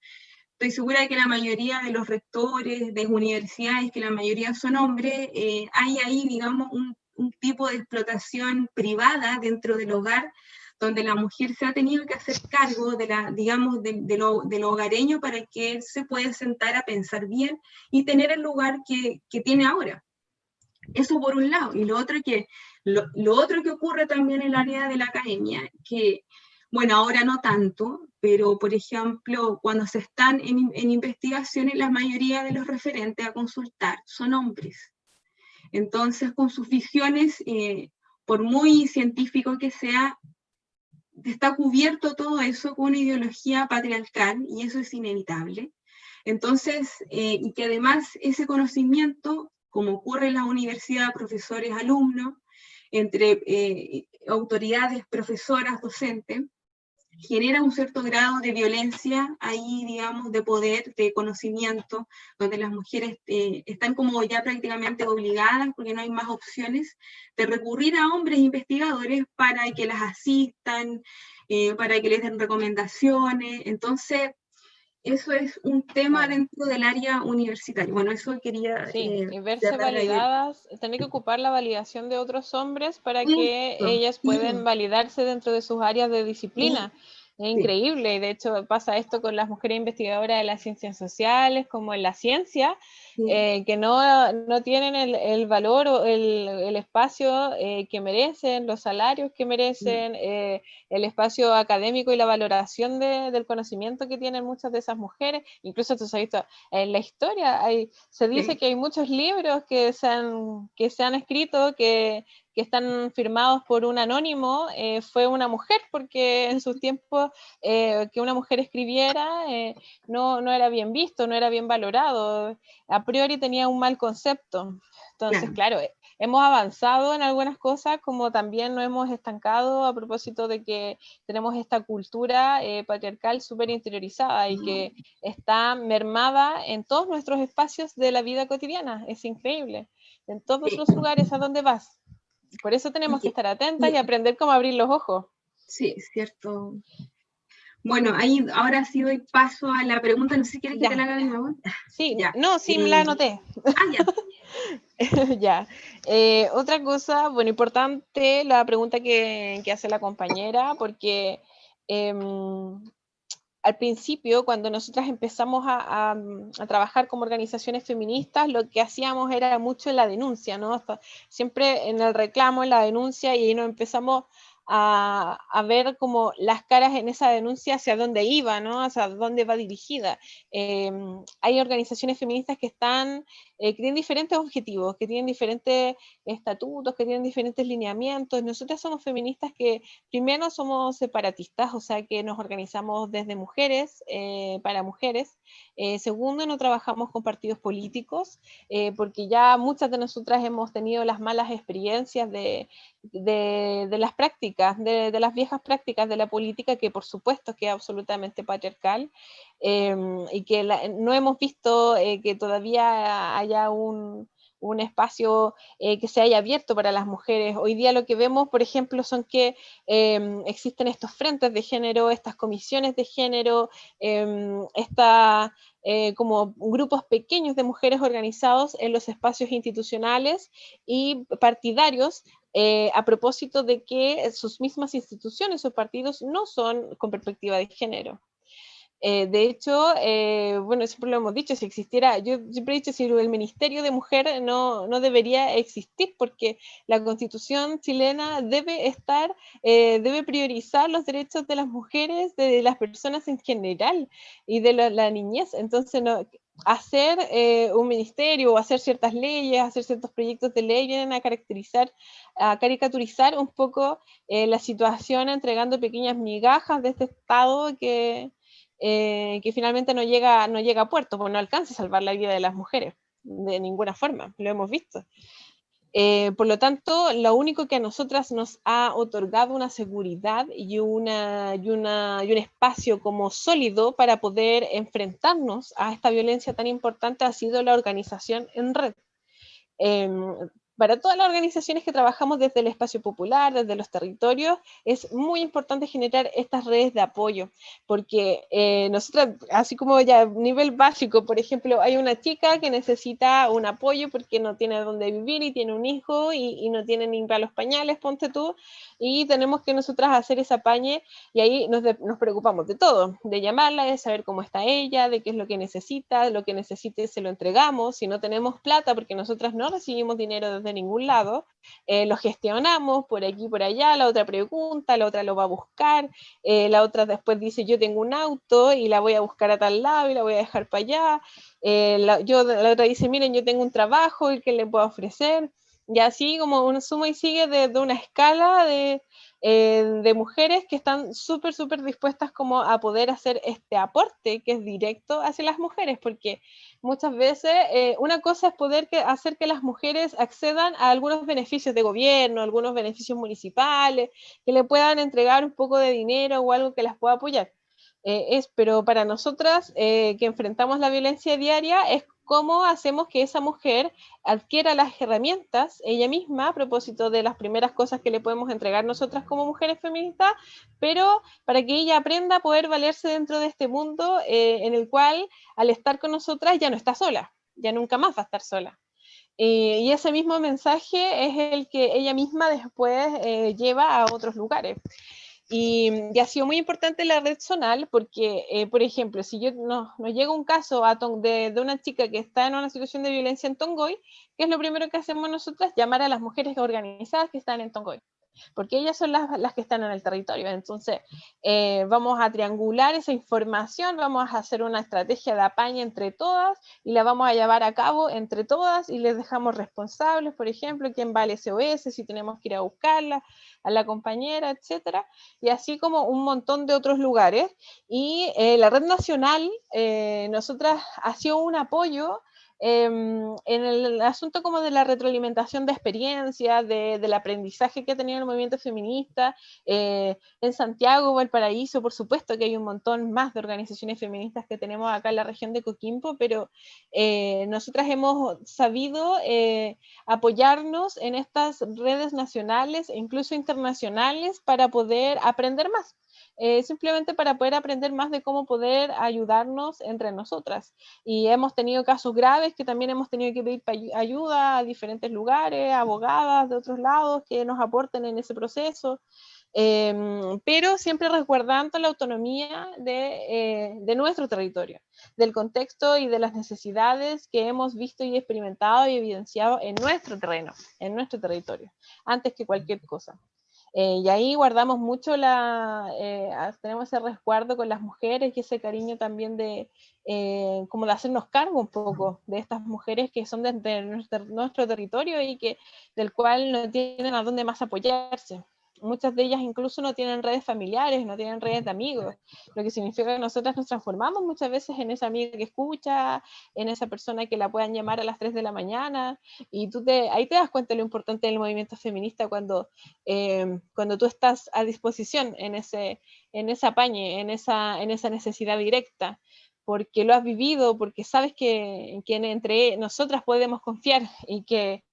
Estoy segura de que la mayoría de los rectores de universidades, que la mayoría son hombres, hay ahí, digamos, un tipo de explotación privada dentro del hogar, donde la mujer se ha tenido que hacer cargo de la, digamos, de lo hogareño para que él se pueda sentar a pensar bien y tener el lugar que tiene ahora. Eso por un lado. Y lo otro que ocurre también en el área de la academia, que, bueno, ahora no tanto, pero por ejemplo, cuando se están en investigaciones, la mayoría de los referentes a consultar son hombres. Entonces, con sus visiones, por muy científico que sea, está cubierto todo eso con una ideología patriarcal, y eso es inevitable. Entonces, y que además ese conocimiento, como ocurre en la universidad, profesores, alumnos, entre autoridades, profesoras, docentes, genera un cierto grado de violencia ahí, digamos, de poder, de conocimiento, donde las mujeres están como ya prácticamente obligadas, porque no hay más opciones, de recurrir a hombres investigadores para que las asistan, para que les den recomendaciones. Entonces, eso es un tema Claro. dentro del área universitaria. Bueno, eso quería Sí, y verse cerrar ahí. validadas, tener que ocupar la validación de otros hombres para que Eso, ellas puedan sí, validarse dentro de sus áreas de sí, disciplina. Es sí, increíble, y de hecho pasa esto con las mujeres investigadoras de las ciencias sociales, como en la ciencia, sí, que no tienen el valor o el espacio que merecen, los salarios que sí, merecen, el espacio académico y la valoración del conocimiento que tienen muchas de esas mujeres. Incluso tú sabes, en la historia se dice sí, que hay muchos libros que se han escrito que están firmados por un anónimo, fue una mujer, porque en sus tiempos que una mujer escribiera no era bien visto, no era bien valorado, a priori tenía un mal concepto. Entonces, claro, claro, hemos avanzado en algunas cosas, como también nos hemos estancado a propósito de que tenemos esta cultura patriarcal súper interiorizada y que está mermada en todos nuestros espacios de la vida cotidiana. Es increíble. En todos sí, los lugares a donde vas. Por eso tenemos que sí, estar atentas y sí, aprender cómo abrir los ojos. sí, cierto. Bueno, ahí ahora sí doy paso a la pregunta, no sé si quieres que te la Ya, haga de nuevo. sí, Ya. no, sí, me la anoté. Ya. Ya. Otra cosa, bueno, importante, la pregunta que hace la compañera, porque em, al principio, cuando nosotras empezamos a trabajar como organizaciones feministas, lo que hacíamos era mucho en la denuncia, ¿no? Siempre en el reclamo, en la denuncia, y ahí nos empezamos a ver como las caras en esa denuncia hacia dónde iba, ¿no? Hacia dónde va dirigida. Hay organizaciones feministas que tienen diferentes objetivos, que tienen diferentes estatutos, que tienen diferentes lineamientos. Nosotras somos feministas que primero somos separatistas, o sea que nos organizamos desde mujeres, para mujeres. Segundo, no trabajamos con partidos políticos, porque ya muchas de nosotras hemos tenido las malas experiencias de las prácticas, de las viejas prácticas de la política, que por supuesto que es absolutamente patriarcal, y que no hemos visto que todavía haya un espacio que se haya abierto para las mujeres. Hoy día lo que vemos, por ejemplo, son que existen estos frentes de género, estas comisiones de género, como grupos pequeños de mujeres organizados en los espacios institucionales y partidarios, a propósito de que sus mismas instituciones o partidos no son con perspectiva de género. De hecho, bueno, siempre lo hemos dicho, si existiera, yo siempre he dicho, si el Ministerio de Mujer no debería existir, porque la Constitución chilena debe priorizar los derechos de las mujeres, de las personas en general y de la niñez. Entonces, no, hacer un ministerio o hacer ciertas leyes, hacer ciertos proyectos de ley vienen a caricaturizar un poco la situación, entregando pequeñas migajas de este Estado que finalmente no llega a puerto, porque no alcanza a salvar la vida de las mujeres de ninguna forma, lo hemos visto. Por lo tanto, lo único que a nosotras nos ha otorgado una seguridad y un espacio como sólido para poder enfrentarnos a esta violencia tan importante ha sido la organización en red. Para todas las organizaciones que trabajamos desde el espacio popular, desde los territorios, es muy importante generar estas redes de apoyo, porque nosotros, así como ya a nivel básico, por ejemplo, hay una chica que necesita un apoyo porque no tiene dónde vivir y tiene un hijo y no tiene ni para los pañales, ponte tú, y tenemos que nosotras hacer ese apañe, y ahí nos preocupamos de todo, de llamarla, de saber cómo está ella, de qué es lo que necesite se lo entregamos, si no tenemos plata, porque nosotras no recibimos dinero desde ningún lado, lo gestionamos por aquí, por allá, la otra pregunta, la otra lo va a buscar, la otra después dice yo tengo un auto y la voy a buscar a tal lado y la voy a dejar para allá, la otra dice miren yo tengo un trabajo y que le puedo ofrecer, y así como uno suma y sigue de una escala de mujeres que están súper, súper dispuestas como a poder hacer este aporte que es directo hacia las mujeres, porque muchas veces una cosa es poder hacer que las mujeres accedan a algunos beneficios de gobierno, algunos beneficios municipales, que le puedan entregar un poco de dinero o algo que las pueda apoyar. Pero para nosotras que enfrentamos la violencia diaria es cómo hacemos que esa mujer adquiera las herramientas ella misma a propósito de las primeras cosas que le podemos entregar nosotras como mujeres feministas, pero para que ella aprenda a poder valerse dentro de este mundo en el cual al estar con nosotras ya no está sola, ya nunca más va a estar sola. Y ese mismo mensaje es el que ella misma después lleva a otros lugares. Y ha sido muy importante la red zonal porque, por ejemplo, si nos llega un caso de una chica que está en una situación de violencia en Tongoy, ¿qué es lo primero que hacemos nosotras? Llamar a las mujeres organizadas que están en Tongoy, porque ellas son las que están en el territorio. Entonces, vamos a triangular esa información, vamos a hacer una estrategia de apañe entre todas y la vamos a llevar a cabo entre todas y les dejamos responsables, por ejemplo, quién va al SOS, si tenemos que ir a buscarla, a la compañera, etcétera, y así como un montón de otros lugares. Y la red nacional, nosotras ha sido un apoyo en el asunto como de la retroalimentación de experiencias, del aprendizaje que ha tenido el movimiento feminista, en Santiago, Valparaíso, por supuesto que hay un montón más de organizaciones feministas que tenemos acá en la región de Coquimbo, pero nosotras hemos sabido apoyarnos en estas redes nacionales e incluso internacionales para poder aprender más. Simplemente para poder aprender más de cómo poder ayudarnos entre nosotras. Y hemos tenido casos graves que también hemos tenido que pedir ayuda a diferentes lugares, abogadas de otros lados que nos aporten en ese proceso, pero siempre resguardando la autonomía de nuestro territorio, del contexto y de las necesidades que hemos visto y experimentado y evidenciado en nuestro terreno, en nuestro territorio, antes que cualquier cosa. Y ahí guardamos mucho tenemos ese resguardo con las mujeres y ese cariño también como de hacernos cargo un poco de estas mujeres que son de nuestro territorio y del cual no tienen a dónde más apoyarse. Muchas de ellas incluso no tienen redes familiares, no tienen redes de amigos, lo que significa que nosotras nos transformamos muchas veces en esa amiga que escucha, en esa persona que la puedan llamar a las 3 de la mañana, y ahí te das cuenta de lo importante del movimiento feminista cuando tú estás a disposición en ese apañe, en esa necesidad directa, porque lo has vivido, porque sabes que entre nosotras podemos confiar y que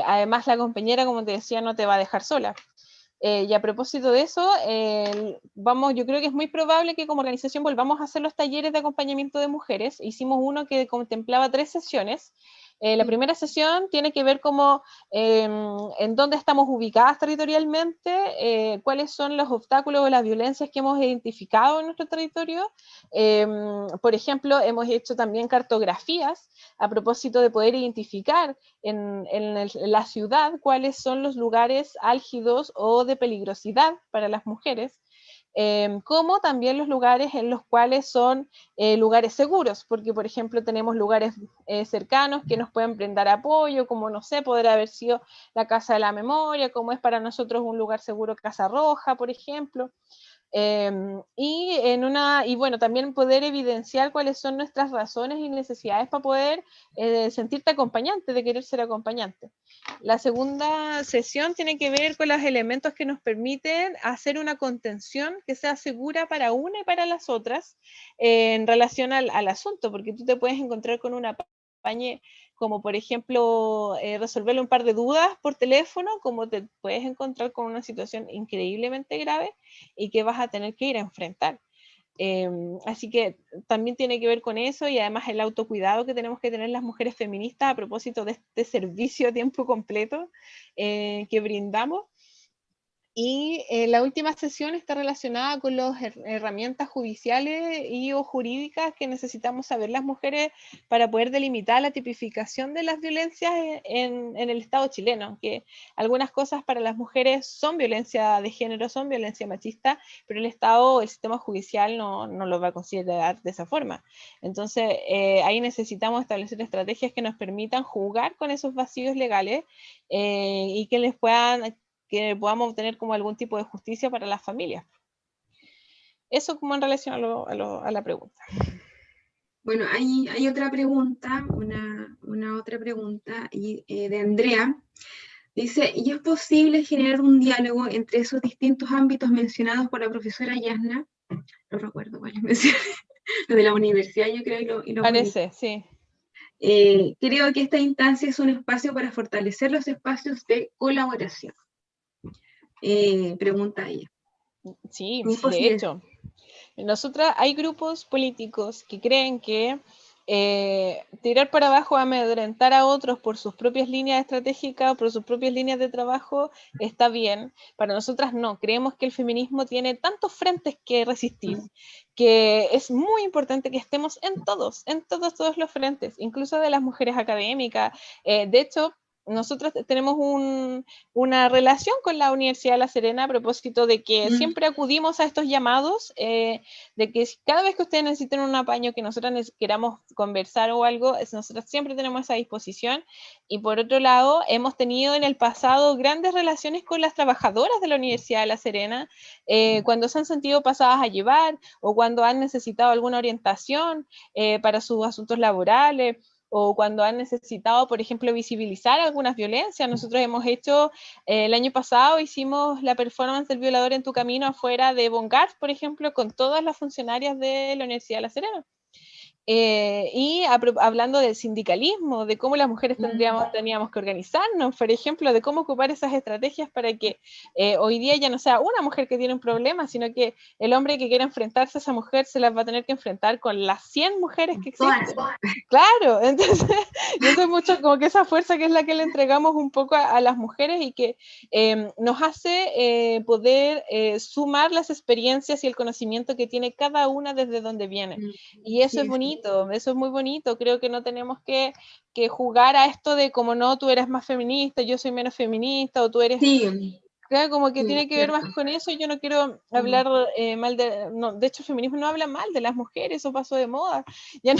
además la compañera, como te decía, no te va a dejar sola. Y a propósito de eso, yo creo que es muy probable que como organización volvamos a hacer los talleres de acompañamiento de mujeres. Hicimos uno que contemplaba 3 sesiones. La primera sesión tiene que ver como en dónde estamos ubicadas territorialmente, cuáles son los obstáculos o las violencias que hemos identificado en nuestro territorio. Por ejemplo, hemos hecho también cartografías a propósito de poder identificar en la ciudad cuáles son los lugares álgidos o de peligrosidad para las mujeres, como también los lugares en los cuales son lugares seguros, porque por ejemplo tenemos lugares cercanos que nos pueden brindar apoyo, como no sé, poder haber sido la Casa de la Memoria, como es para nosotros un lugar seguro Casa Roja, por ejemplo. Y bueno, también poder evidenciar cuáles son nuestras razones y necesidades para poder sentirte acompañante, de querer ser acompañante. La segunda sesión tiene que ver con los elementos que nos permiten hacer una contención que sea segura para una y para las otras en relación al asunto, porque tú te puedes encontrar con una apañe, como por ejemplo resolverle un par de dudas por teléfono, como te puedes encontrar con una situación increíblemente grave y que vas a tener que ir a enfrentar. Así que también tiene que ver con eso, y además el autocuidado que tenemos que tener las mujeres feministas a propósito de este servicio a tiempo completo que brindamos. Y la última sesión está relacionada con las herramientas judiciales y o jurídicas que necesitamos saber las mujeres para poder delimitar la tipificación de las violencias en el Estado chileno, que algunas cosas para las mujeres son violencia de género, son violencia machista, pero el Estado, el sistema judicial no lo va a considerar de esa forma. Entonces, ahí necesitamos establecer estrategias que nos permitan jugar con esos vacíos legales y que les puedan que podamos obtener como algún tipo de justicia para las familias. Eso como en relación a la pregunta. Bueno, hay otra pregunta, una otra pregunta de Andrea. Dice, ¿y es posible generar un diálogo entre esos distintos ámbitos mencionados por la profesora Yasna? No recuerdo cuáles mencioné, lo de la universidad yo creo y lo Parece, sí. Creo que esta instancia es un espacio para fortalecer los espacios de colaboración. Pregunta ella. Sí, de hecho. Nosotras hay grupos políticos que creen que tirar para abajo, amedrentar a otros por sus propias líneas estratégicas, por sus propias líneas de trabajo, está bien. Para nosotras no, creemos que el feminismo tiene tantos frentes que resistir, que es muy importante que estemos en todos los frentes, incluso de las mujeres académicas. De hecho, nosotros tenemos una relación con la Universidad de La Serena a propósito de que siempre acudimos a estos llamados, de que cada vez que ustedes necesiten un apaño, que nosotros queramos conversar o algo, nosotros siempre tenemos esa disposición. Y por otro lado, hemos tenido en el pasado grandes relaciones con las trabajadoras de la Universidad de La Serena, cuando se han sentido pasadas a llevar o cuando han necesitado alguna orientación para sus asuntos laborales, o cuando han necesitado, por ejemplo, visibilizar algunas violencias. Nosotros hemos hecho, el año pasado hicimos la performance del violador en tu camino afuera de Bongar, por ejemplo, con todas las funcionarias de la Universidad de La Serena. Hablando del sindicalismo, de cómo las mujeres teníamos que organizarnos, por ejemplo, de cómo ocupar esas estrategias para que hoy día ya no sea una mujer que tiene un problema, sino que el hombre que quiera enfrentarse a esa mujer se las va a tener que enfrentar con las 100 mujeres que existen. Claro, entonces, y eso es mucho como que esa fuerza que es la que le entregamos un poco a las mujeres y que nos hace poder sumar las experiencias y el conocimiento que tiene cada una desde donde viene. Y eso es bonito, eso es muy bonito. Creo que no tenemos que jugar a esto de como no, tú eres más feminista, yo soy menos feminista, o tú eres... Sí. Claro, como que tiene que ver más con eso. Yo no quiero hablar mal de... No, de hecho, el feminismo no habla mal de las mujeres, eso pasó de moda. Ya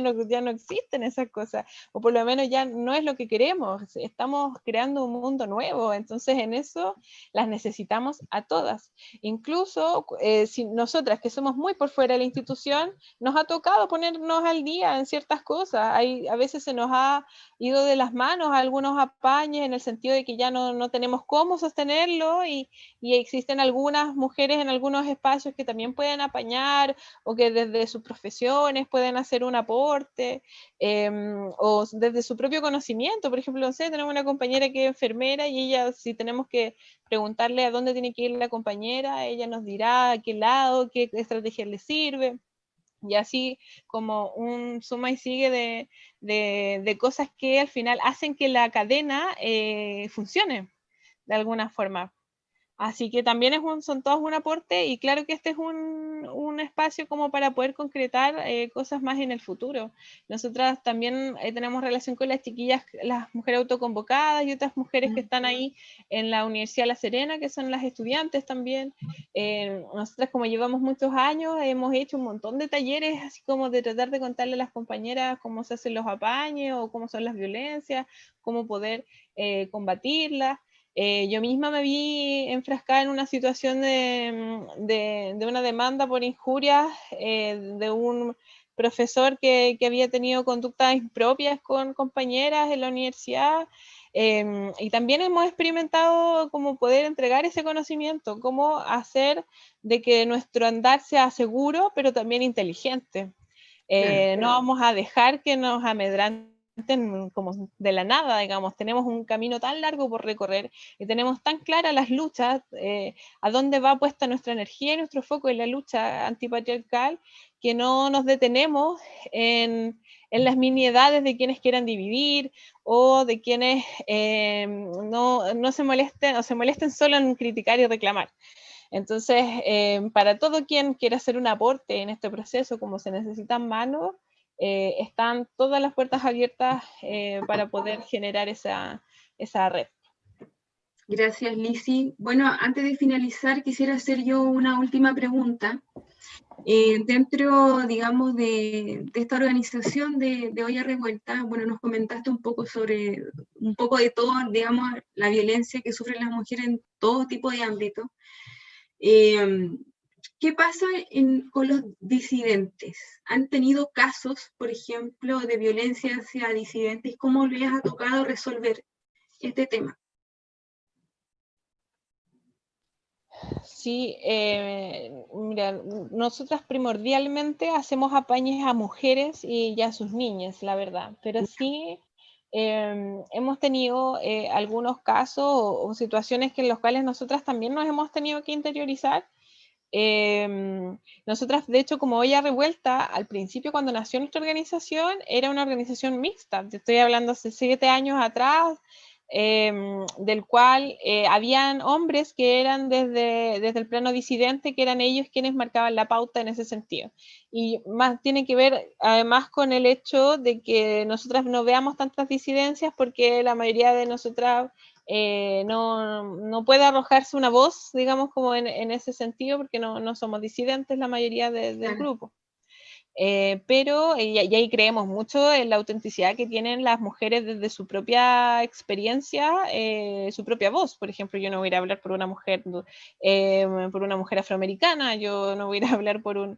no existen esas cosas, o por lo menos ya no es lo que queremos. Estamos creando un mundo nuevo, entonces en eso las necesitamos a todas. Incluso si nosotras, que somos muy por fuera de la institución, nos ha tocado ponernos al día en ciertas cosas. A veces se nos ha ido de las manos algunos apañes en el sentido de que ya no tenemos cómo sostenerlo y existen algunas mujeres en algunos espacios que también pueden apañar o que desde sus profesiones pueden hacer un aporte o desde su propio conocimiento. Por ejemplo, no sé, tenemos una compañera que es enfermera y ella, si tenemos que preguntarle a dónde tiene que ir la compañera, ella nos dirá a qué lado, qué estrategia le sirve. Y así como un suma y sigue de cosas que al final hacen que la cadena funcione de alguna forma. Así que también son todos un aporte, y claro que este es un espacio como para poder concretar cosas más en el futuro. Nosotras también tenemos relación con las chiquillas, las mujeres autoconvocadas y otras mujeres que están ahí en la Universidad de La Serena, que son las estudiantes también. Nosotras, como llevamos muchos años, hemos hecho un montón de talleres, así como de tratar de contarle a las compañeras cómo se hacen los apaños o cómo son las violencias, cómo poder combatirlas. Yo misma me vi enfrascada en una situación de una demanda por injurias de un profesor que había tenido conductas impropias con compañeras en la universidad. Y también hemos experimentado cómo poder entregar ese conocimiento, cómo hacer de que nuestro andar sea seguro, pero también inteligente. Claro. No vamos a dejar que nos amedranten como de la nada, digamos. Tenemos un camino tan largo por recorrer y tenemos tan claras las luchas, a dónde va puesta nuestra energía y nuestro foco en la lucha antipatriarcal, que no nos detenemos en las miniedades de quienes quieran dividir o de quienes no se molesten o se molesten solo en criticar y reclamar. Entonces, para todo quien quiera hacer un aporte en este proceso, como se necesitan manos, están todas las puertas abiertas para poder generar esa red. Gracias, Lisi. Bueno, antes de finalizar, quisiera hacer yo una última pregunta. Dentro, digamos, de esta organización de Olla Revuelta, bueno, nos comentaste un poco sobre, un poco de todo, digamos, la violencia que sufren las mujeres en todo tipo de ámbitos. ¿Qué pasa con los disidentes? ¿Han tenido casos, por ejemplo, de violencia hacia disidentes? ¿Cómo les ha tocado resolver este tema? Sí, mira, nosotras primordialmente hacemos apañes a mujeres y a sus niñas, la verdad, pero sí hemos tenido algunos casos o situaciones en las cuales nosotras también nos hemos tenido que interiorizar. Nosotras, de hecho, como Olla Revuelta, al principio cuando nació nuestra organización, era una organización mixta. Te estoy hablando hace 7 años atrás, del cual habían hombres que eran desde el plano disidente, que eran ellos quienes marcaban la pauta en ese sentido. Y más tiene que ver además con el hecho de que nosotras no veamos tantas disidencias porque la mayoría de nosotras no puede arrojarse una voz, digamos, como en ese sentido, porque no somos disidentes la mayoría del grupo. Pero y ahí creemos mucho en la autenticidad que tienen las mujeres desde su propia experiencia, su propia voz. Por ejemplo, yo no voy a ir a hablar por una mujer afroamericana, yo no voy a ir a hablar por un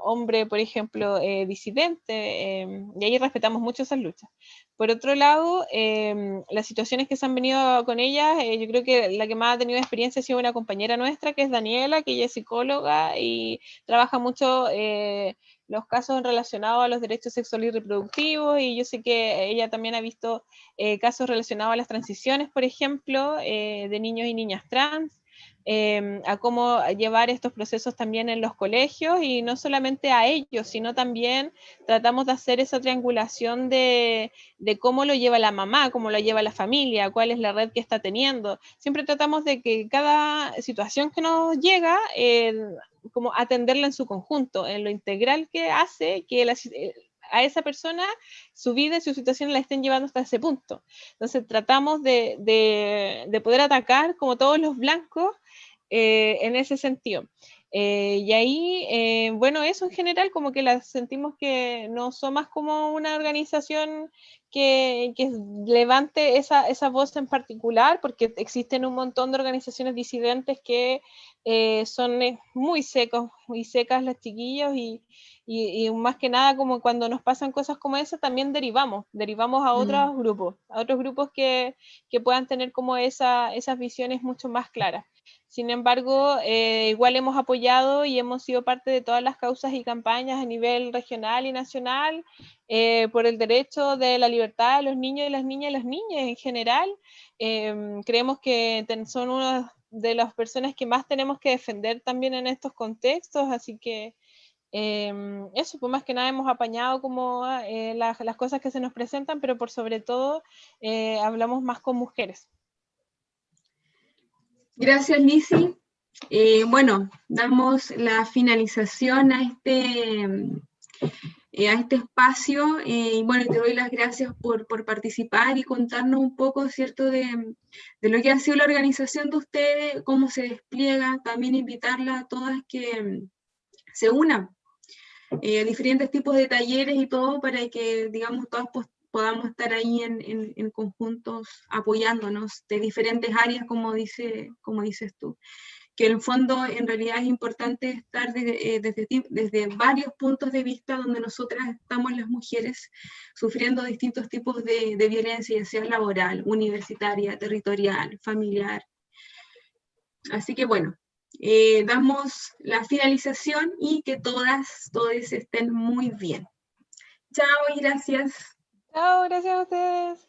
hombre, por ejemplo, disidente, y ahí respetamos mucho esas luchas. Por otro lado, las situaciones que se han venido con ellas, yo creo que la que más ha tenido experiencia ha sido una compañera nuestra, que es Daniela, que ella es psicóloga y trabaja mucho los casos relacionados a los derechos sexuales y reproductivos, y yo sé que ella también ha visto casos relacionados a las transiciones, por ejemplo, de niños y niñas trans, a cómo llevar estos procesos también en los colegios, y no solamente a ellos, sino también tratamos de hacer esa triangulación de cómo lo lleva la mamá, cómo lo lleva la familia, cuál es la red que está teniendo. Siempre tratamos de que cada situación que nos llega, como atenderla en su conjunto, en lo integral que hace que a esa persona su vida y su situación la estén llevando hasta ese punto. Entonces tratamos de poder atacar como todos los blancos en ese sentido. Y ahí, bueno, eso en general como que la sentimos que no son más como una organización que levante esa voz en particular, porque existen un montón de organizaciones disidentes que son muy secos, muy secas las chiquillos, y más que nada como cuando nos pasan cosas como esas también derivamos a otros grupos que puedan tener como esas visiones mucho más claras. Sin embargo, igual hemos apoyado y hemos sido parte de todas las causas y campañas a nivel regional y nacional por el derecho de la libertad de los niños y las niñas en general. Creemos que son una de las personas que más tenemos que defender también en estos contextos, así que eso, pues más que nada hemos apañado como las cosas que se nos presentan, pero por sobre todo hablamos más con mujeres. Gracias, Lisi. Bueno, damos la finalización a este espacio, y bueno, te doy las gracias por participar y contarnos un poco, ¿cierto?, de lo que ha sido la organización de ustedes, cómo se despliega, también invitarlas a todas que se unan a diferentes tipos de talleres y todo para que, digamos, todas podamos estar ahí en conjuntos apoyándonos de diferentes áreas, como dices tú. Que en el fondo en realidad es importante estar desde varios puntos de vista donde nosotras estamos las mujeres sufriendo distintos tipos de violencia, ya sea laboral, universitaria, territorial, familiar. Así que bueno, damos la finalización y que todos estén muy bien. Chao y gracias. Chao, gracias a ustedes.